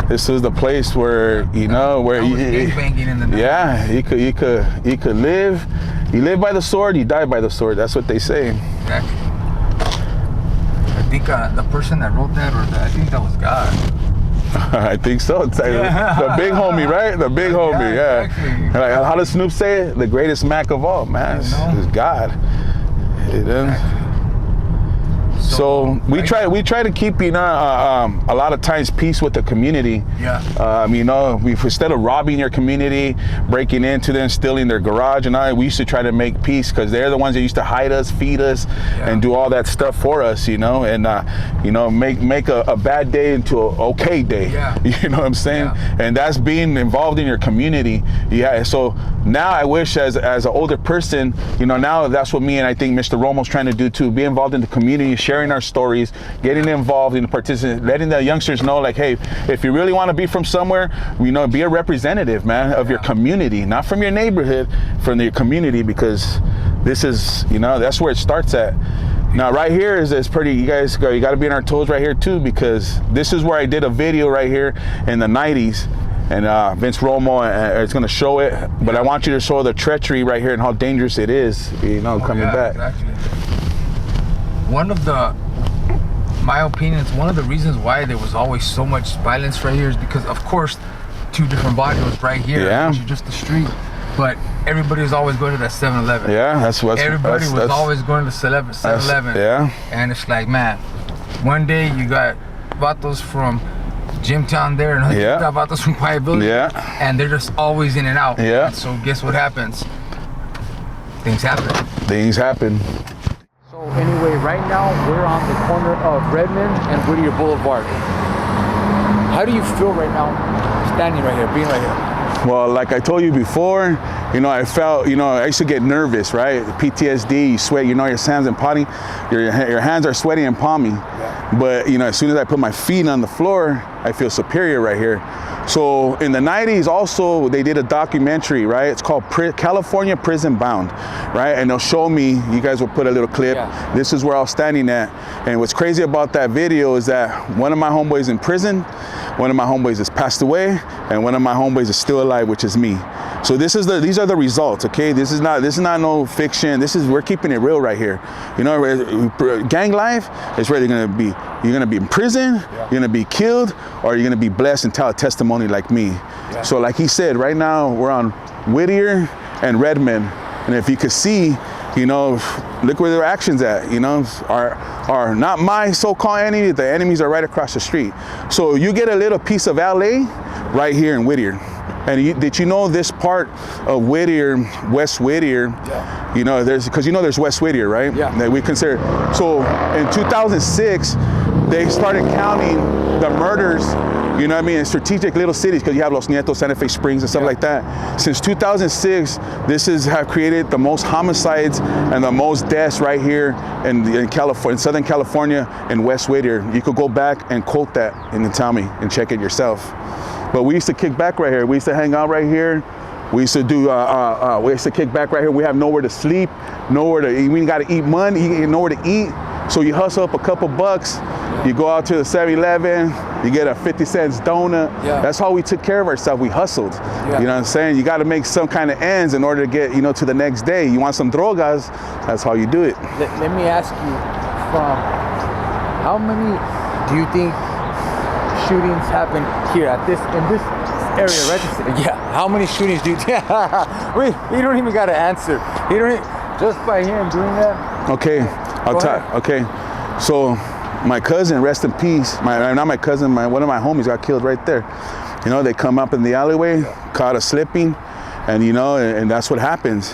this is the place where, you know, where you banging in the 90s. Yeah, you could live. You live by the sword, you die by the sword. That's what they say. Exactly. I think the person that wrote that, I think that was God. I think so. It's like the big homie, right? The big homie, Exactly. Like, how does Snoop say it? The greatest Mac of all, man. It's God. Exactly. So we try to keep, you know, a lot of times peace with the community. Yeah. You know, instead of robbing your community, breaking into them, stealing their garage and all, we used to try to make peace, because they're the ones that used to hide us, feed us, and do all that stuff for us, you know, and you know, make a bad day into an okay day. Yeah. You know what I'm saying? Yeah. And that's being involved in your community. Yeah. So now I wish, as an older person, you know, now that's what me and I think Mr. Romo's trying to do too, be involved in the community, sharing our stories, getting involved in the participants, letting the youngsters know, like, hey, if you really want to be from somewhere, you know, be a representative, man, of your community, not from your neighborhood, from your community, because this is, you know, that's where it starts at. Now, right here is pretty, you got to be on our toes right here too, because this is where I did a video right here in the 90s. And Vince Romo is going to show it, but I want you to show the treachery right here and how dangerous it is, you know, coming back. Exactly. My opinion is one of the reasons why there was always so much violence right here is because, of course, 2 different barrios right here, which is just the street. But everybody was always going to that 7-Eleven. Yeah, everybody was always going to 7-Eleven. Yeah. And it's like, man, one day you got vatos from Gymtown there, and another you got vatos from Quiet Village. Yeah. And they're just always in and out. Yeah. And so guess what happens? Things happen. Things happen. So anyway, right now we're on the corner of Redmond and Whittier Boulevard. How do you feel right now standing right here, being right here? Well, like I told you before, you know, I felt, you know, I used to get nervous, right? PTSD, you sweat, you know, your hands and potty, your hands are sweaty and palmy. Yeah. But, you know, as soon as I put my feet on the floor, I feel superior right here. So in the 90s also, they did a documentary, right? It's called California Prison Bound, right? And they'll show me, you guys will put a little clip. Yeah. This is where I was standing at. And what's crazy about that video is that one of my homeboys in prison, one of my homeboys has passed away, and one of my homeboys is still alive, which is me. So these are the results, okay? This is not no fiction. We're keeping it real right here. You know, gang life is where you're gonna be in prison, you're gonna be killed, or you're gonna be blessed and tell a testimony like me. Yeah. So like he said, right now we're on Whittier and Redmond, and if you could see, you know, look where their actions at, you know, are not my so-called enemy, the enemies are right across the street. So you get a little piece of LA right here in Whittier. And did you know this part of Whittier, West Whittier, you know, there's West Whittier, right? Yeah. That we consider. So in 2006, they started counting the murders, you know what I mean, in strategic little cities, because you have Los Nietos, Santa Fe Springs, and stuff like that. Since 2006, have created the most homicides and the most deaths right here in California, in Southern California, in West Whittier. You could go back and quote that and tell me and check it yourself. But we used to kick back right here. We used to hang out right here. We used to do, we used to kick back right here. We have nowhere to sleep, we got to eat money, nowhere to eat. So you hustle up a couple bucks, you go out to the 7-Eleven, you get a 50 cents donut. Yeah. That's how we took care of ourselves. We hustled. Yeah. You know what I'm saying? You got to make some kind of ends in order to get, you know, to the next day. You want some drogas, that's how you do it. Let me ask you, from how many do you think shootings happen here in this area, right? Yeah. How many shootings do you? You don't even got to answer. Just by him doing that. Okay, I'll talk. Okay, so my cousin, rest in peace. Not my cousin. One of my homies got killed right there. You know, they come up in the alleyway, caught us slipping, and you know, and that's what happens.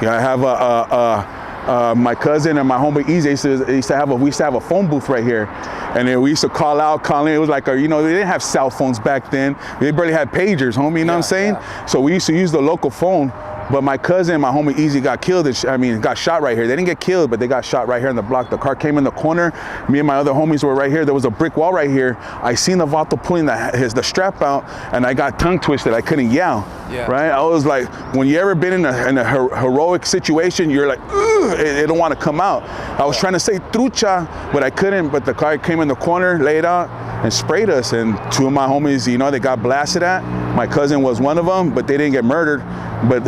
Yeah, I have my cousin and my homie Easy we used to have a phone booth right here, and then we used to call in. It was like you know, they didn't have cell phones back then. They barely had pagers, homie. You know what I'm saying? Yeah. So we used to use the local phone. But my cousin, my homie Easy, got killed. Got shot right here. They didn't get killed, but they got shot right here in the block. The car came in the corner. Me and my other homies were right here. There was a brick wall right here. I seen the vato pulling the strap out, and I got tongue twisted. I couldn't yell. Yeah. Right? I was like, when you ever been in a heroic situation, you're like, ugh, it don't want to come out. I was trying to say trucha, but I couldn't. But the car came in the corner, laid out, and sprayed us. And 2 of my homies, you know, they got blasted at. My cousin was one of them, but they didn't get murdered. But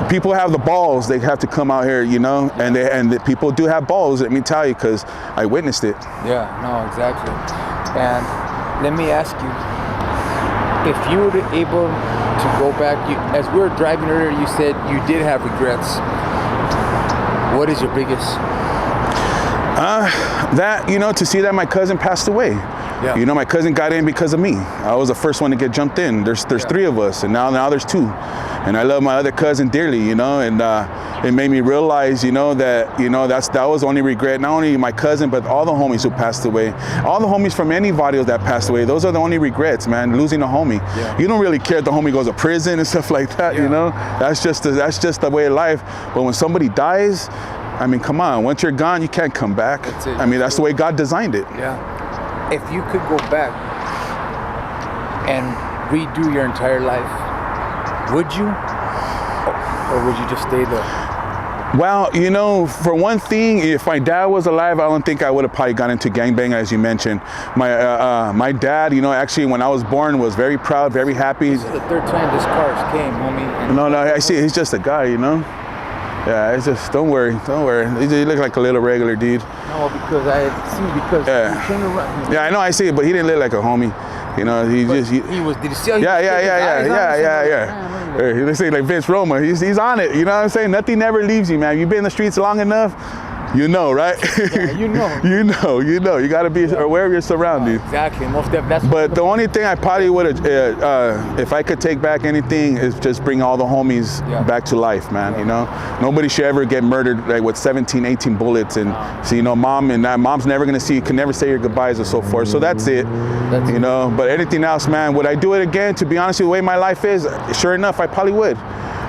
people have the balls. They have to come out here, you know, and the people do have balls. Let me tell you, because I witnessed it. Yeah, no, exactly. And let me ask you, if you were able to go back, as we were driving earlier, you said you did have regrets. What is your biggest? that, you know, to see that my cousin passed away. Yeah. You know, my cousin got in because of me. I was the first one to get jumped in. There's three of us, and now there's two. And I love my other cousin dearly, you know, and it made me realize, you know, that was the only regret, not only my cousin, but all the homies who passed away. All the homies from any barrios that passed away, those are the only regrets, man, losing a homie. Yeah. You don't really care if the homie goes to prison and stuff like that, you know? That's just the way of life. But when somebody dies, I mean, come on, once you're gone, you can't come back. That's it. I mean, that's the way God designed it. Yeah. If you could go back and redo your entire life, would you? Or would you just stay there? Well, you know, for one thing, if my dad was alive, I don't think I would have probably gone into gangbang, as you mentioned. My dad, you know, actually when I was born was very proud, very happy. This is the third time this car came, homie. And No, I see, he's just a guy, you know? Yeah, it's just, don't worry. He looks like a little regular dude. No, because I see, because Yeah. he turned around. Yeah, I know, I see it, but he didn't look like a homie. You know, he just... He was, did you see how he Yeah. He looks like Vince Romo. He's on it, you know what I'm saying? Nothing never leaves you, man. You've been in the streets long enough, you know, right? Yeah, you know. you know. You got to be aware of your surroundings. Exactly, most definitely. That's But the only thing I probably would have, if I could take back anything, is just bring all the homies back to life, man, you know? Nobody should ever get murdered like with 17, 18 bullets. And so, you know, mom's never going to see you, can never say your goodbyes and so forth. So that's it, you know? But anything else, man, would I do it again? To be honest with you, the way my life is, sure enough, I probably would.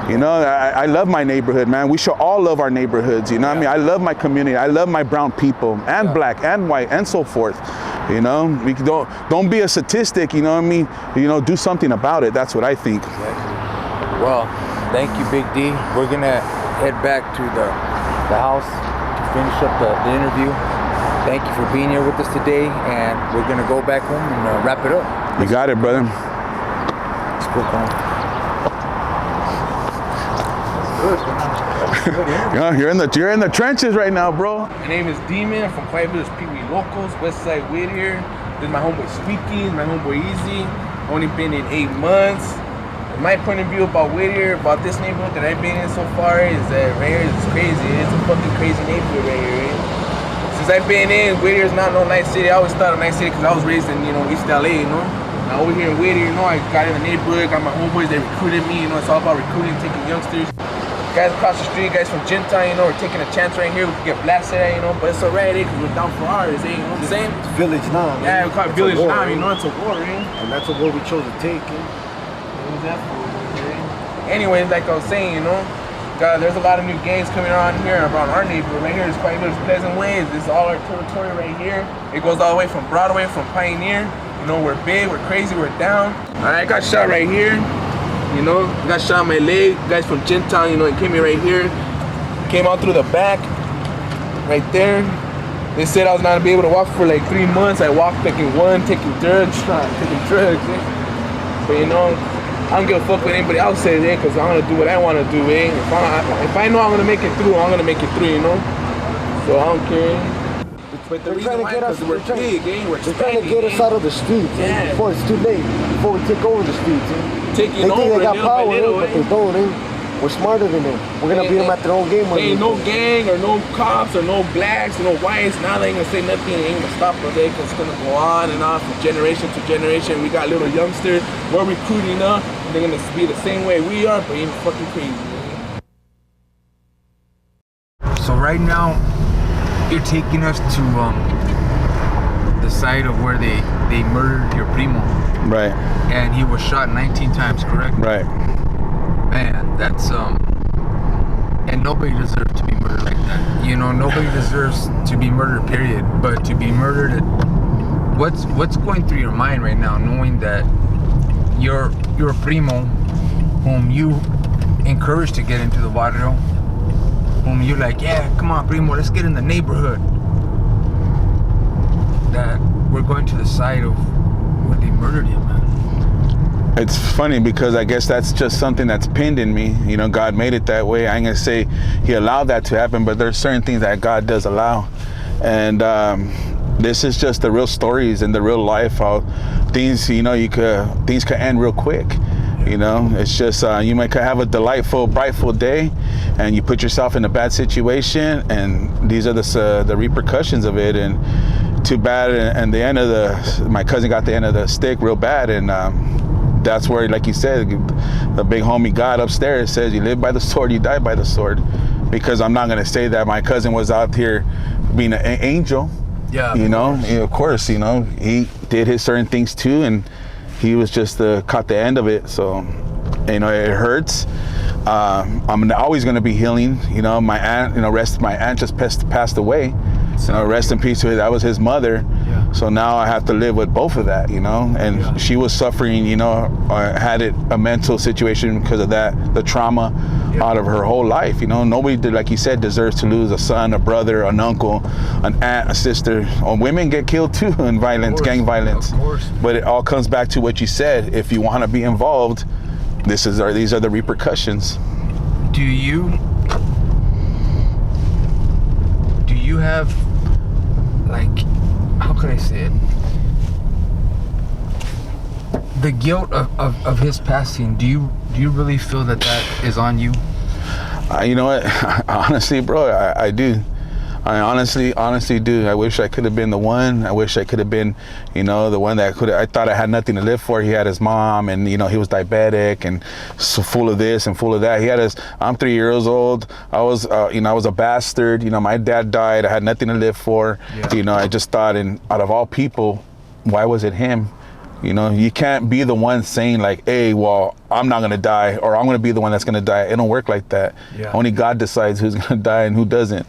You know, I love my neighborhood, man. We should all love our neighborhoods, you know what I mean? I love my community. I love my brown people and black and white and so forth. You know, we don't be a statistic, you know what I mean? You know, do something about it. That's what I think. Well, thank you, Big D. We're going to head back to the house to finish up the interview. Thank you for being here with us today, and we're going to go back home and wrap it up. You got it, brother. Let's go home. You're in the trenches right now, bro. My name is Demon. I'm from Quiet Village Pee Wee Locals, Westside Whittier. This is my homeboy Squeaky, my homeboy Easy. Only been in 8 months. My point of view about Whittier, about this neighborhood that I've been in so far, is that right here is crazy. It's a fucking crazy neighborhood right here. Since I've been in, Whittier is not no nice city. I always thought a nice city because I was raised in, you know, East LA, you know. Now over here in Whittier, you know, I got in the neighborhood, got my homeboys, they recruited me, you know, it's all about recruiting, taking youngsters. Guys across the street, guys from Gentown, you know, we're taking a chance right here. We could get blasted at, you know, but it's alright, because we're down for ours, you know what I'm saying? It's village now. Yeah, we call it village now, you know, it's a war, eh? And that's a war we chose to take. Anyways, like I was saying, you know, God, there's a lot of new gangs coming around here, around our neighborhood. Right here is Quiet Village Pleasant Ways. This is all our territory right here. It goes all the way from Broadway, from Pioneer. You know, we're big, we're crazy, we're down. Alright, I got shot right here. You know, got shot in my leg. Guys from Gentown, you know, it came here right here. Came out through the back, right there. They said I was not gonna be able to walk for like 3 months. I walked taking drugs. But you know, I don't give a fuck what anybody else says, eh? Cause I'm gonna do what I wanna do, eh? If I know I'm gonna make it through, I'm gonna make it through, you know? So I don't care. But the reason why is because we're big, eh? We're They're trying to get us out of the streets, Yeah. before it's too late, before we take over the streets. taking They think over they got little by power, little, but eh? they don't. We're smarter than them. We're gonna beat them at their own game. Ain't no gang or no cops or no blacks or no whites. Now they ain't gonna say nothing. They ain't gonna stop us. They it's gonna go on and on from generation to generation. We got little youngsters. We're recruiting up. And they're gonna be the same way we are, but ain't fucking crazy. So right now, you're taking us to the site of where they murdered your primo, Right, and he was shot 19 times, correct? right. Man, that's and nobody deserves to be murdered like that. You know, nobody deserves to be murdered, period. But to be murdered, what's going through your mind right now, knowing that your primo, whom you encouraged to get into the barrio, whom you're like, yeah, come on, primo, let's get in the neighborhood, that we're going to the site of where they murdered him, man. It's funny because I guess that's just something that's pinned in me. You know, God made it that way. I ain't gonna say He allowed that to happen, but there's certain things that God does allow. And this is just the real stories and the real life, how things, you know, things could end real quick. You know, it's just you might have a delightful, brightful day, and you put yourself in a bad situation, and these are the repercussions of it. And too bad. And my cousin got the end of the stick real bad, and that's where, like you said, the big homie God upstairs says, you live by the sword, you die by the sword. Because I'm not gonna say that my cousin was out here being an angel. Yeah. You know, of course, you know, he did his certain things too, and he was just caught the end of it. So, you know, it hurts. I'm always gonna be healing. You know, my aunt, you know, my aunt just passed away. You know, rest in peace to her. That was his mother. Yeah. So now I have to live with both of that, you know. And she was suffering, you know, had a mental situation because of that, the trauma out of her whole life. You know, nobody, like you said, deserves to lose a son, a brother, an uncle, an aunt, a sister. Women get killed too in violence, gang violence. Of course. But it all comes back to what you said. If you want to be involved, these are the repercussions. Do you have, like, how could I say it? The guilt of his passing, do you really feel that is on you? You know what? Honestly, bro, I do. I honestly do. I wish I could have been the one. I wish I could have been, you know, the one that I thought I had nothing to live for. He had his mom, and, you know, he was diabetic and so full of this and full of that. I'm 3 years old. I was, you know, I was a bastard. You know, my dad died. I had nothing to live for. Yeah. You know, I just thought, and out of all people, why was it him? You know, you can't be the one saying like, hey, well, I'm not going to die, or I'm going to be the one that's going to die. It don't work like that. Yeah. Only God decides who's going to die and who doesn't.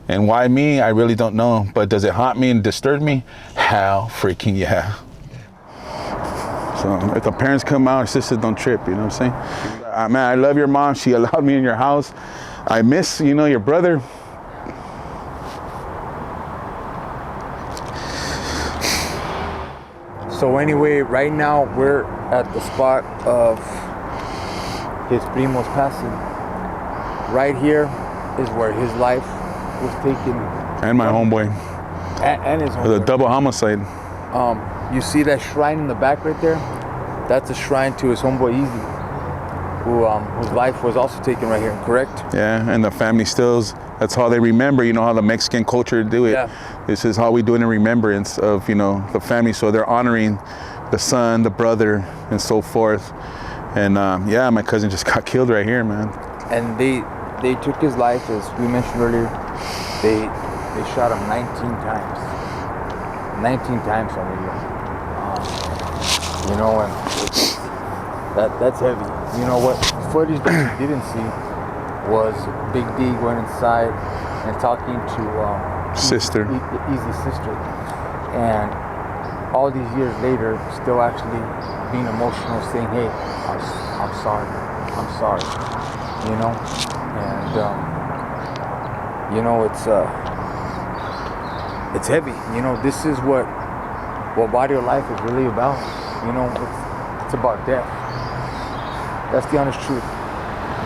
And why me, I really don't know. But does it haunt me and disturb me? Hell freaking yeah. So if the parents come out, sisters don't trip, you know what I'm saying? Man, I love your mom. She allowed me in your house. I miss, you know, your brother. So anyway, right now we're at the spot of his primo's passing. Right here is where his life was taken. And my homeboy. And his homeboy. The double homicide. You see that shrine in the back right there? That's a shrine to his homeboy Easy, whose life was also taken right here, correct? Yeah, and the family stills, that's how they remember, you know, how the Mexican culture do it. Yeah. This is how we do it in remembrance of, you know, the family. So they're honoring the son, the brother, and so forth. And yeah, my cousin just got killed right here, man. And they took his life, as we mentioned earlier. They shot him 19 times. 19 times on video. You know, and that's heavy. You know what footage that you didn't see was Big D going inside and talking to sister, Easy's sister, and all these years later, still actually being emotional, saying, "Hey, I'm sorry, you know." And you know, it's heavy. You know, this is what Barrio life is really about. You know, it's about death. That's the honest truth.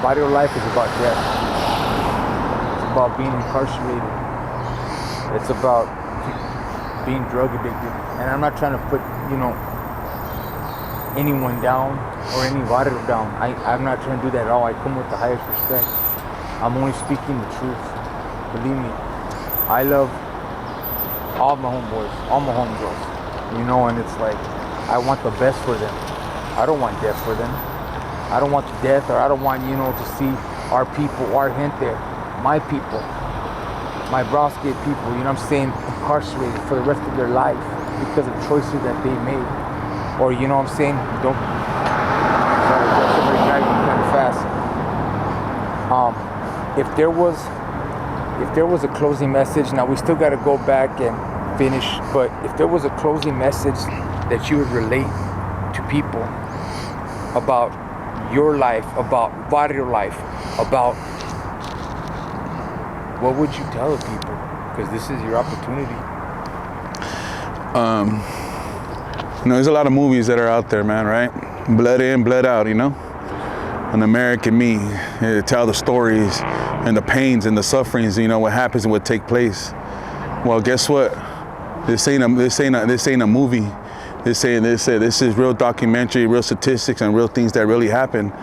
Barrio life is about death. It's about being incarcerated. It's about being drug addicted. And I'm not trying to put, you know, anyone down or any barrio down. I'm not trying to do that at all. I come with the highest respect. I'm only speaking the truth. Believe me, I love all my homeboys, all my homegirls. You know, and it's like, I want the best for them. I don't want death for them. I don't want death, or I don't want, you know, to see our people, our gente, my people, my Browski people, you know what I'm saying, incarcerated for the rest of their life because of choices that they made. Or, you know what I'm saying, sorry, somebody driving kind of fast. If there was a closing message, now we still got to go back and finish, but if there was a closing message that you would relate to people about your life, about barrio life, about, what would you tell the people? Because this is your opportunity. You know, there's a lot of movies that are out there, man, right? Blood in, blood out, you know? An American Me, tell the stories and the pains and the sufferings, you know, what happens and what take place. Well, guess what? This ain't a movie. They're saying this is real documentary, real statistics, and real things that really happen.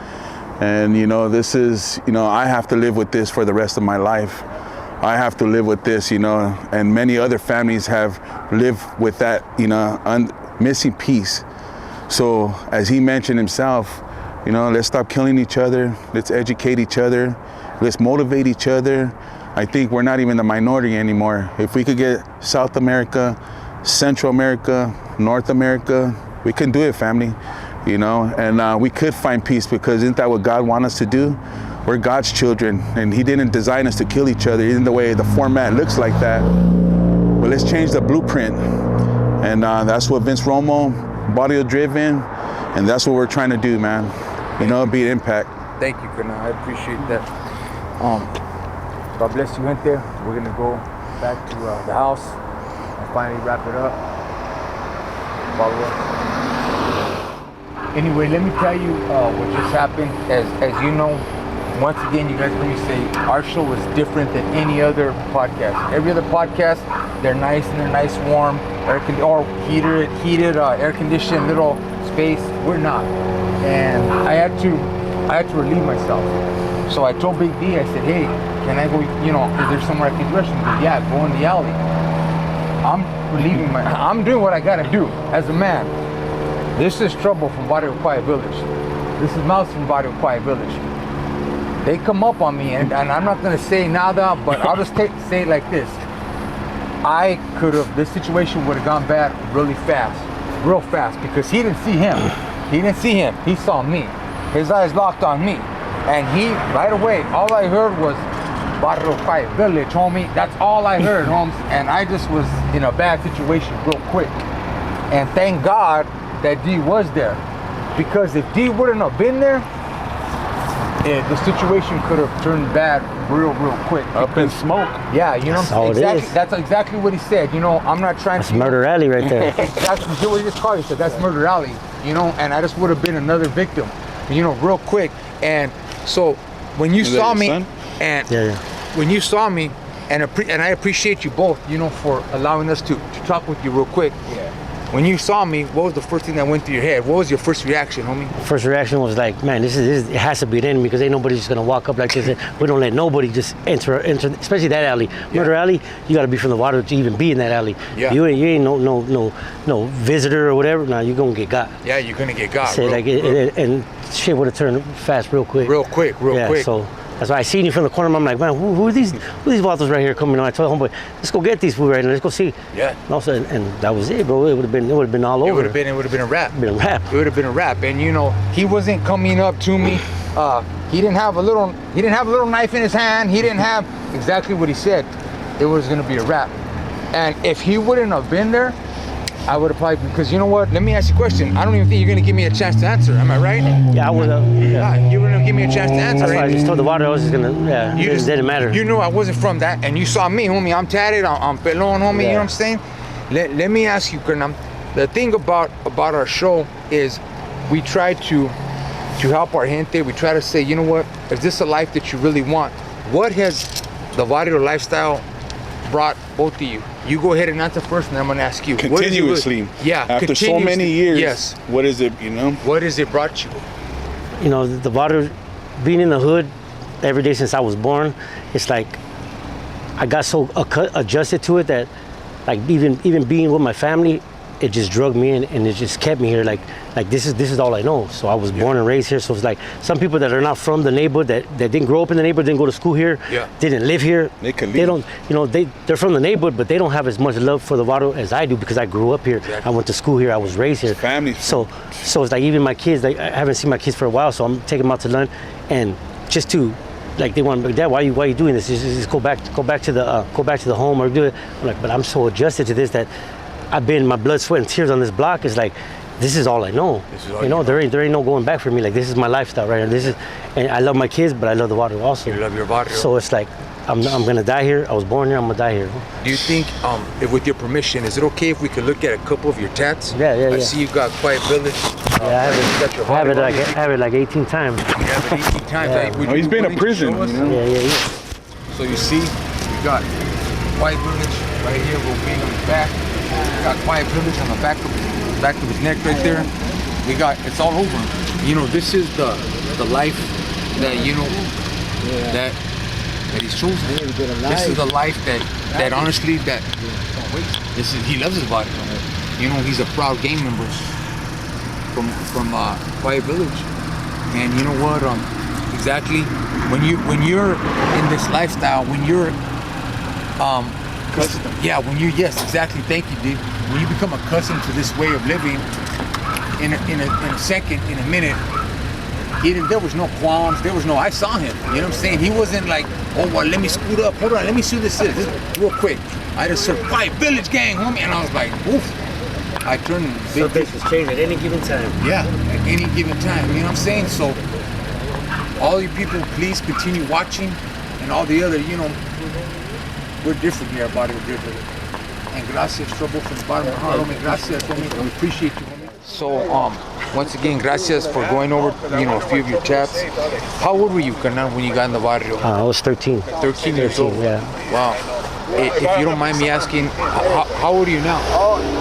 And this is, I have to live with this for the rest of my life. I have to live with this, and many other families have lived with that, missing piece. So as he mentioned himself, let's stop killing each other. Let's educate each other. Let's motivate each other. I think we're not even the minority anymore. If we could get South America, Central America, North America, we can do it, family, and we could find peace, because isn't that what God wants us to do? We're God's children, and he didn't design us to kill each other, even the way the format looks like that. But let's change the blueprint. And that's what Vince Romo, Barrio Driven, and that's what we're trying to do, man. Be an impact. Thank you, Colonel. I appreciate that. God bless you, gente. We're gonna go back to the house and finally wrap it up. Follow up. Anyway, let me tell you what just happened. As you know, once again, you guys heard me say our show is different than any other podcast. Every other podcast, they're nice and they're nice, warm, heated, air conditioned little space. We're not, and I had to relieve myself. So I told Big D, I said, hey, can I go? Is there somewhere I can do? He goes, yeah, go in the alley. I'm doing what I gotta do as a man. This is Trouble from Barrio Quiet Village. This is Mouse from Barrio Quiet Village. They come up on me, and I'm not gonna say nada, but I'll just say it like this. This situation would have gone bad real fast, because he didn't see him. He saw me. His eyes locked on me. And he, right away, all I heard was Barrio Quiet Village, homie. That's all I heard, Holmes. And I just was in a bad situation real quick. And thank God that D was there. Because if D wouldn't have been there, the situation could have turned bad real quick. Up in smoke. Yeah, That's all it is. That's exactly what he said. I'm not trying That's to... Murder Alley right there. That's what he just called. He said, that's Murder Alley. And I just would have been another victim, real quick. And so when you saw me, when you saw me, and I appreciate you both, for allowing us to talk with you real quick. Yeah. When you saw me, what was the first thing that went through your head? What was your first reaction, homie? First reaction was like, man, this it has to be an enemy, because ain't nobody just gonna walk up like this. We don't let nobody just enter, especially that alley. Yeah. Murder Alley, you gotta be from the water to even be in that alley. Yeah. You ain't no visitor or whatever. Nah, you're gonna get got. Yeah, you're gonna get got. And shit would have turned fast real quick. Real quick. So that's why I seen you from the corner. I'm like, man, who are these vatos right here coming on? I told homeboy, let's go get these food right now. Let's go see. Yeah. And that was it, bro. It would have been all over. It would have been a wrap. It would have been a wrap. And he wasn't coming up to me. He didn't have a little knife in his hand. He didn't have exactly what he said. It was gonna be a wrap. And if he wouldn't have been there, I would have probably, because you know what? Let me ask you a question. I don't even think you're gonna give me a chance to answer. Am I right? Yeah, I would have. Yeah. You wouldn't give me a chance to answer. That's why I just told the water I was just gonna. Yeah, it didn't matter. You knew I wasn't from that, and you saw me, homie. I'm tatted. I'm pelon, homie. Yeah. You know what I'm saying? Let me ask you, Kernam. The thing about our show is we try to help our gente. We try to say, you know what? Is this a life that you really want? What has the Barrio lifestyle brought both of you? You go ahead and answer first, and I'm gonna ask you. Continuously. After so many years. Yes. What is it? What has it brought you? The water, being in the hood every day since I was born, it's like I got so adjusted to it that, like, even being with my family, it just drug me in, and it just kept me here. Like this is all I know. So I was born and raised here. So it's like some people that are not from the neighborhood, that didn't grow up in the neighborhood, didn't go to school here, didn't live here. They can leave. They don't, they're from the neighborhood, but they don't have as much love for the water as I do, because I grew up here. Exactly. I went to school here. I was raised here. Family. So it's like even my kids, like, I haven't seen my kids for a while, so I'm taking them out to lunch, and just to, like, they want, Dad, why are you doing this? Just go back to the home or do it. I'm like, but I'm so adjusted to this that I've been, my blood, sweat, and tears on this block is like, this is all I know. There ain't no going back for me. Like, this is my lifestyle right here. And I love my kids, but I love the water also. You love your water. So it's like, I'm gonna die here. I was born here. I'm gonna die here. Do you think, if with your permission, is it okay if we could look at a couple of your tats? Yeah. I see you got Quiet Village. I have it like 18 times. You have it 18 times. Yeah. He's been in prison. Yeah. So you see, we got Quiet Village right here. We'll be on the back. We got Quiet Village on the back of back of his neck right there. It's all over. You know, this is the life that, you know, that he's chosen. This is the life that honestly, he loves his body. You know, he's a proud gang member from Quiet Village. And you know what? Exactly. When you're in this lifestyle, when you're yes, exactly. Thank you, dude. When you become accustomed to this way of living, in a second, in a minute, there was no qualms. I saw him. You know what I'm saying? He wasn't like, oh well, let me scoot up. Hold on, let me see what this is real quick. I just heard Quiet Village gang, homie, and I was like, oof. I turned. So things has changed at any given time. Yeah, at any given time. You know what I'm saying? So, all you people, please continue watching, and all the other, you know, we're different here at Barrio Driven. And gracias, trouble from the bottom of my heart, homie. Gracias, homie. We appreciate you, homie. So, once again, gracias for going over, you know, a few of your chats. How old were you, carnal, when you got in the barrio? I was 13. 13 years old. Yeah. Wow. If you don't mind me asking, how old are you now?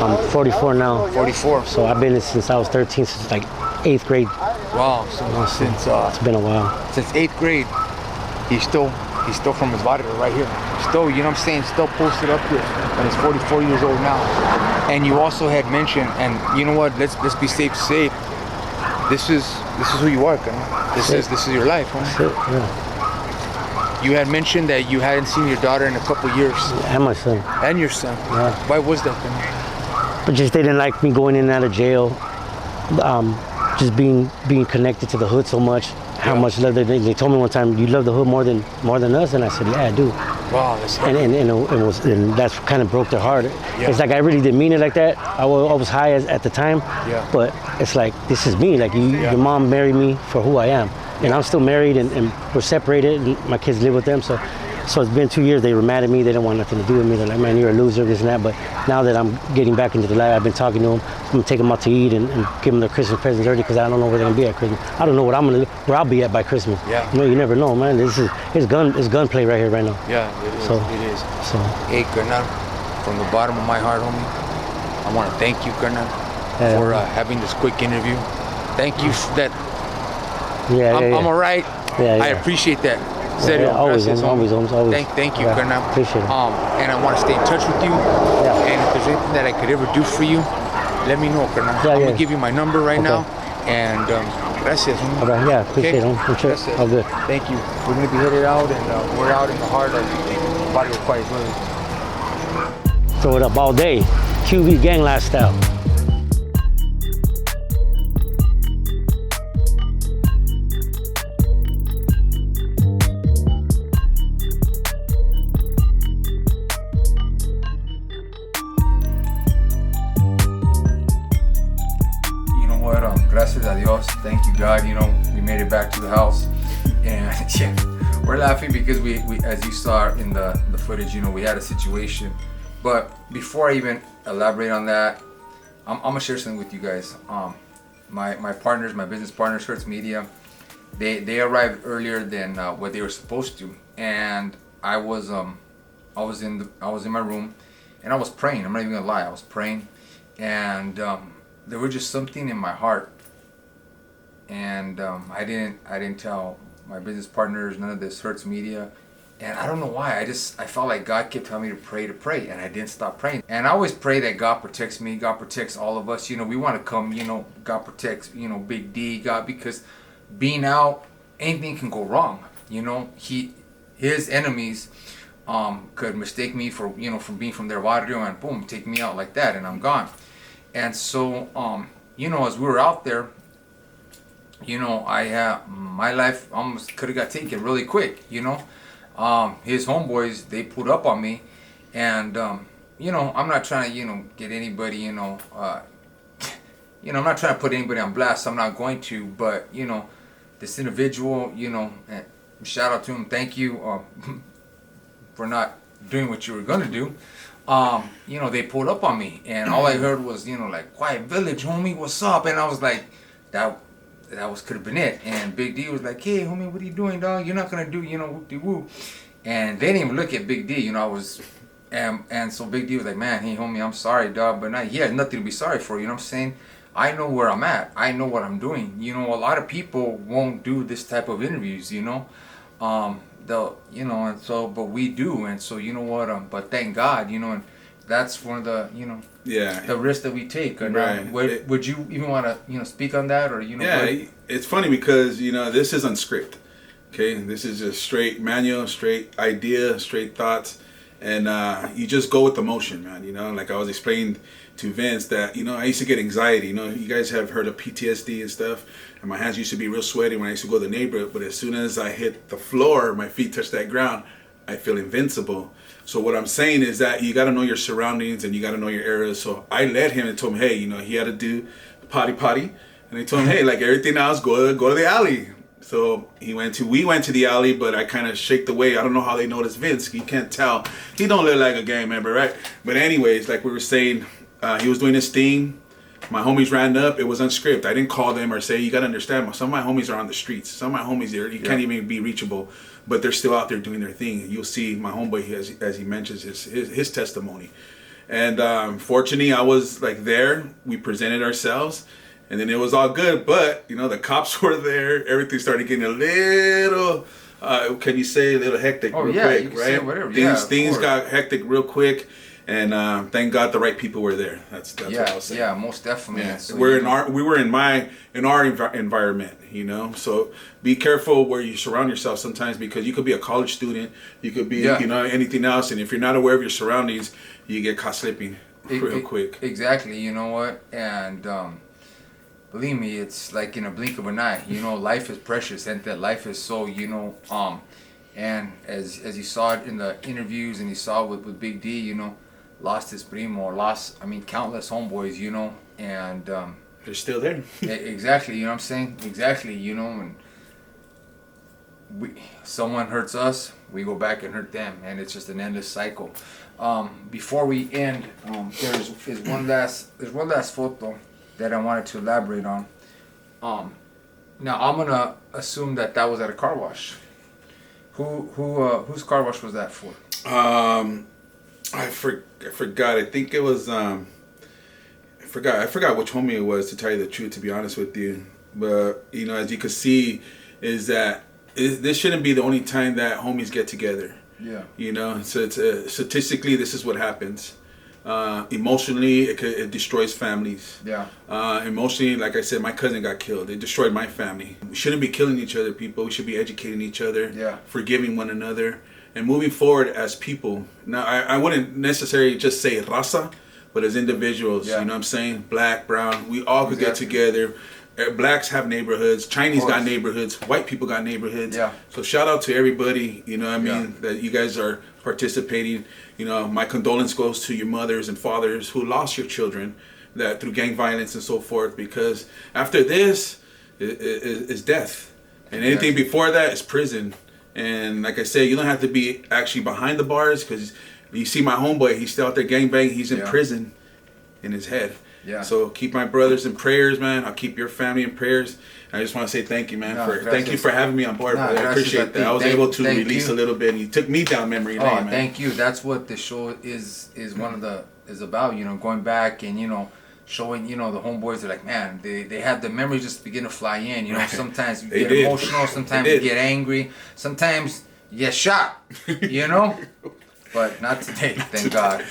I'm 44 now. 44. So I've been since I was 13, since like 8th grade. Wow. So since it's been a while. Since 8th grade, he's still from his barrio right here. Still, you know what I'm saying? Still posted up here, and he's 44 years old now. And you also had mentioned, and you know what? Let's be safe to say, this is who you are, man. This is your life, huh? That's it, yeah. You had mentioned that you hadn't seen your daughter in a couple years. And my son. And your son. Yeah. Why was that then? But just they didn't like me going in and out of jail. Just being connected to the hood so much. How much love they told me one time, you love the hood more than us, and I said, yeah, I do. Wow, that's and that's kind of broke their heart. Yeah. It's like I really didn't mean it like that. I was high at the time, yeah. But it's like this is me. Like your mom married me for who I am, and I'm still married, and we're separated, and my kids live with them. So it's been 2 years. They were mad at me. They didn't want nothing to do with me. They're like, man, you're a loser, this and that. But now that I'm getting back into the life, I've been talking to them. I'm gonna take them out to eat and give them their Christmas presents early because I don't know where they're gonna be at Christmas. I don't know where I'll be at by Christmas. Yeah. You know, you never know, man. It's gunplay right here right now. Yeah, it is. It is. So. Hey, Karnal, from the bottom of my heart, homie, I want to thank you, Karnal, for having this quick interview. Thank you for that. I'm all right. Yeah. I appreciate that. Serio, always. Thank you, yeah, Karnal. Appreciate it. And I want to stay in touch with you. Yeah. And if there's anything that I could ever do for you, let me know, Karnal. I'm gonna give you my number right now. And gracias. All right, yeah, appreciate it. I'm sure. Gracias. All good. Thank you. We're gonna be headed out, and we're out in the heart of Barrio Quiet Village. Throw it up all day. QV gang lifestyle. Gracias a Dios, thank you God, you know, we made it back to the house, and yeah, we're laughing because we as you saw in the footage, you know, we had a situation. But before I even elaborate on that, I'm gonna share something with you guys. My partners, my business partners, Herdz Media, they arrived earlier than what they were supposed to, and I was in my room, and I was praying. I'm not even gonna lie, I was praying, and there was just something in my heart. And I didn't tell my business partners, none of this Herdz Media, and I don't know why. I felt like God kept telling me to pray, and I didn't stop praying. And I always pray that God protects me, God protects all of us. You know, we want to come. You know, God protects. You know, Big D, God, because being out, anything can go wrong. You know, his enemies could mistake me for from being from their barrio and boom, take me out like that, and I'm gone. And so you know, as we were out there, you know, my life almost could have got taken really quick, you know. His homeboys, they pulled up on me, and you know, I'm not trying to, get anybody, I'm not trying to put anybody on blast. I'm not going to, but this individual, and shout out to him. Thank you for not doing what you were gonna do. They pulled up on me, and all I heard was, like, "Quiet Village, homie, what's up?" And I was like, that could have been it. And Big D was like, "Hey, homie, what are you doing, dog? You're not gonna do, whoop-de-woo." And they didn't even look at Big D. I was And so Big D was like, man, hey homie, I'm sorry, dog, but he has nothing to be sorry for. You know what I'm saying? I know where I'm at. I know what I'm doing. You know, a lot of people won't do this type of interviews. You know, they'll, you know, and so, but we do, and so you know what? But thank God, you know, and that's one of the, you know, the risk that we take. And, right. Would you even want to, you know, speak on that, or you know? Yeah, it's funny because you know this is unscripted. Okay, this is just straight manual, straight idea, straight thoughts, and you just go with the motion, man. You know, like I was explaining to Vince that, you know, I used to get anxiety. You know, you guys have heard of PTSD and stuff, and my hands used to be real sweaty when I used to go to the neighborhood. But as soon as I hit the floor, my feet touch that ground, I feel invincible. So what I'm saying is that you got to know your surroundings and you got to know your areas. So I led him and told him, hey, you know, he had to do potty, and I told him, hey, like everything else, go to the alley. So we went to the alley, but I kind of shaked away. I don't know how they noticed Vince. You can't tell. He don't look like a gang member, right? But anyways, like we were saying, he was doing his thing. My homies ran up. It was unscripted. I didn't call them or say, you got to understand, some of my homies are on the streets. Some of my homies there, you can't even be reachable, but they're still out there doing their thing. You'll see my homeboy, as he mentions, his testimony. And fortunately, I was like there. We presented ourselves. And then it was all good, but you know the cops were there. Everything started getting a little, can you say, a little hectic real quick, right? Say whatever. Things got hectic real quick, and thank God the right people were there. That's what I was saying. Yeah, most definitely. Yeah. So we were in our environment, you know. So be careful where you surround yourself sometimes, because you could be a college student, you could be you know, anything else, and if you're not aware of your surroundings, you get caught slipping real quick. Exactly. You know what? And believe me, it's like in a blink of an eye. You know, life is precious, and that life is so, you know, and as you saw it in the interviews, and you saw with Big D, you know, lost his primo, countless homeboys, you know, and they're still there. Exactly, you know what I'm saying? Exactly, you know, and someone hurts us, we go back and hurt them, and it's just an endless cycle. Before we end, there's one last photo that I wanted to elaborate on. Now I'm gonna assume that was at a car wash. Whose car wash was that for? I forgot. I think it was. I forgot which homie it was, to tell you the truth. To be honest with you, but you know, as you can see, is that this shouldn't be the only time that homies get together. Yeah. You know, so it's statistically, this is what happens. Emotionally, it destroys families. Yeah. Emotionally, like I said, my cousin got killed. It destroyed my family. We shouldn't be killing each other, people. We should be educating each other, forgiving one another, and moving forward as people. Now, I wouldn't necessarily just say raza, but as individuals, you know what I'm saying? Black, brown, we all could get together. Blacks have neighborhoods, Chinese got neighborhoods, white people got neighborhoods. Yeah. So shout out to everybody, you know what I mean, that you guys are participating. You know, my condolence goes to your mothers and fathers who lost your children that through gang violence and so forth, because after this is death. And anything before that is prison. And like I said, you don't have to be actually behind the bars, because you see my homeboy, he's still out there gangbanging, he's in prison in his head. Yeah. So keep my brothers in prayers, man. I'll keep your family in prayers. And I just want to say thank you, man. Thank you for having me on board, brother. I appreciate that. I was able to release a little bit, and you took me down memory lane, man. Thank you. That's what the show is about. You know, going back and, you know, showing, you know, the homeboys are like, man, they have the memories just begin to fly in. You know, sometimes you get emotional, sometimes you get angry, sometimes you get shot. You know, but not today. Thank God.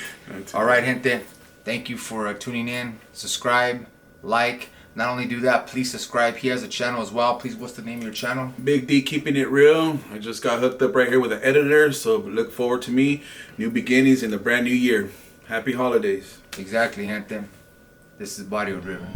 All right, gente. Thank you for tuning in. Subscribe, like. Not only do that, please subscribe. He has a channel as well. Please, what's the name of your channel? Big D Keeping It Real. I just got hooked up right here with an editor, so look forward to me. New beginnings in the brand new year. Happy holidays. Exactly, gente. This is Barrio Driven.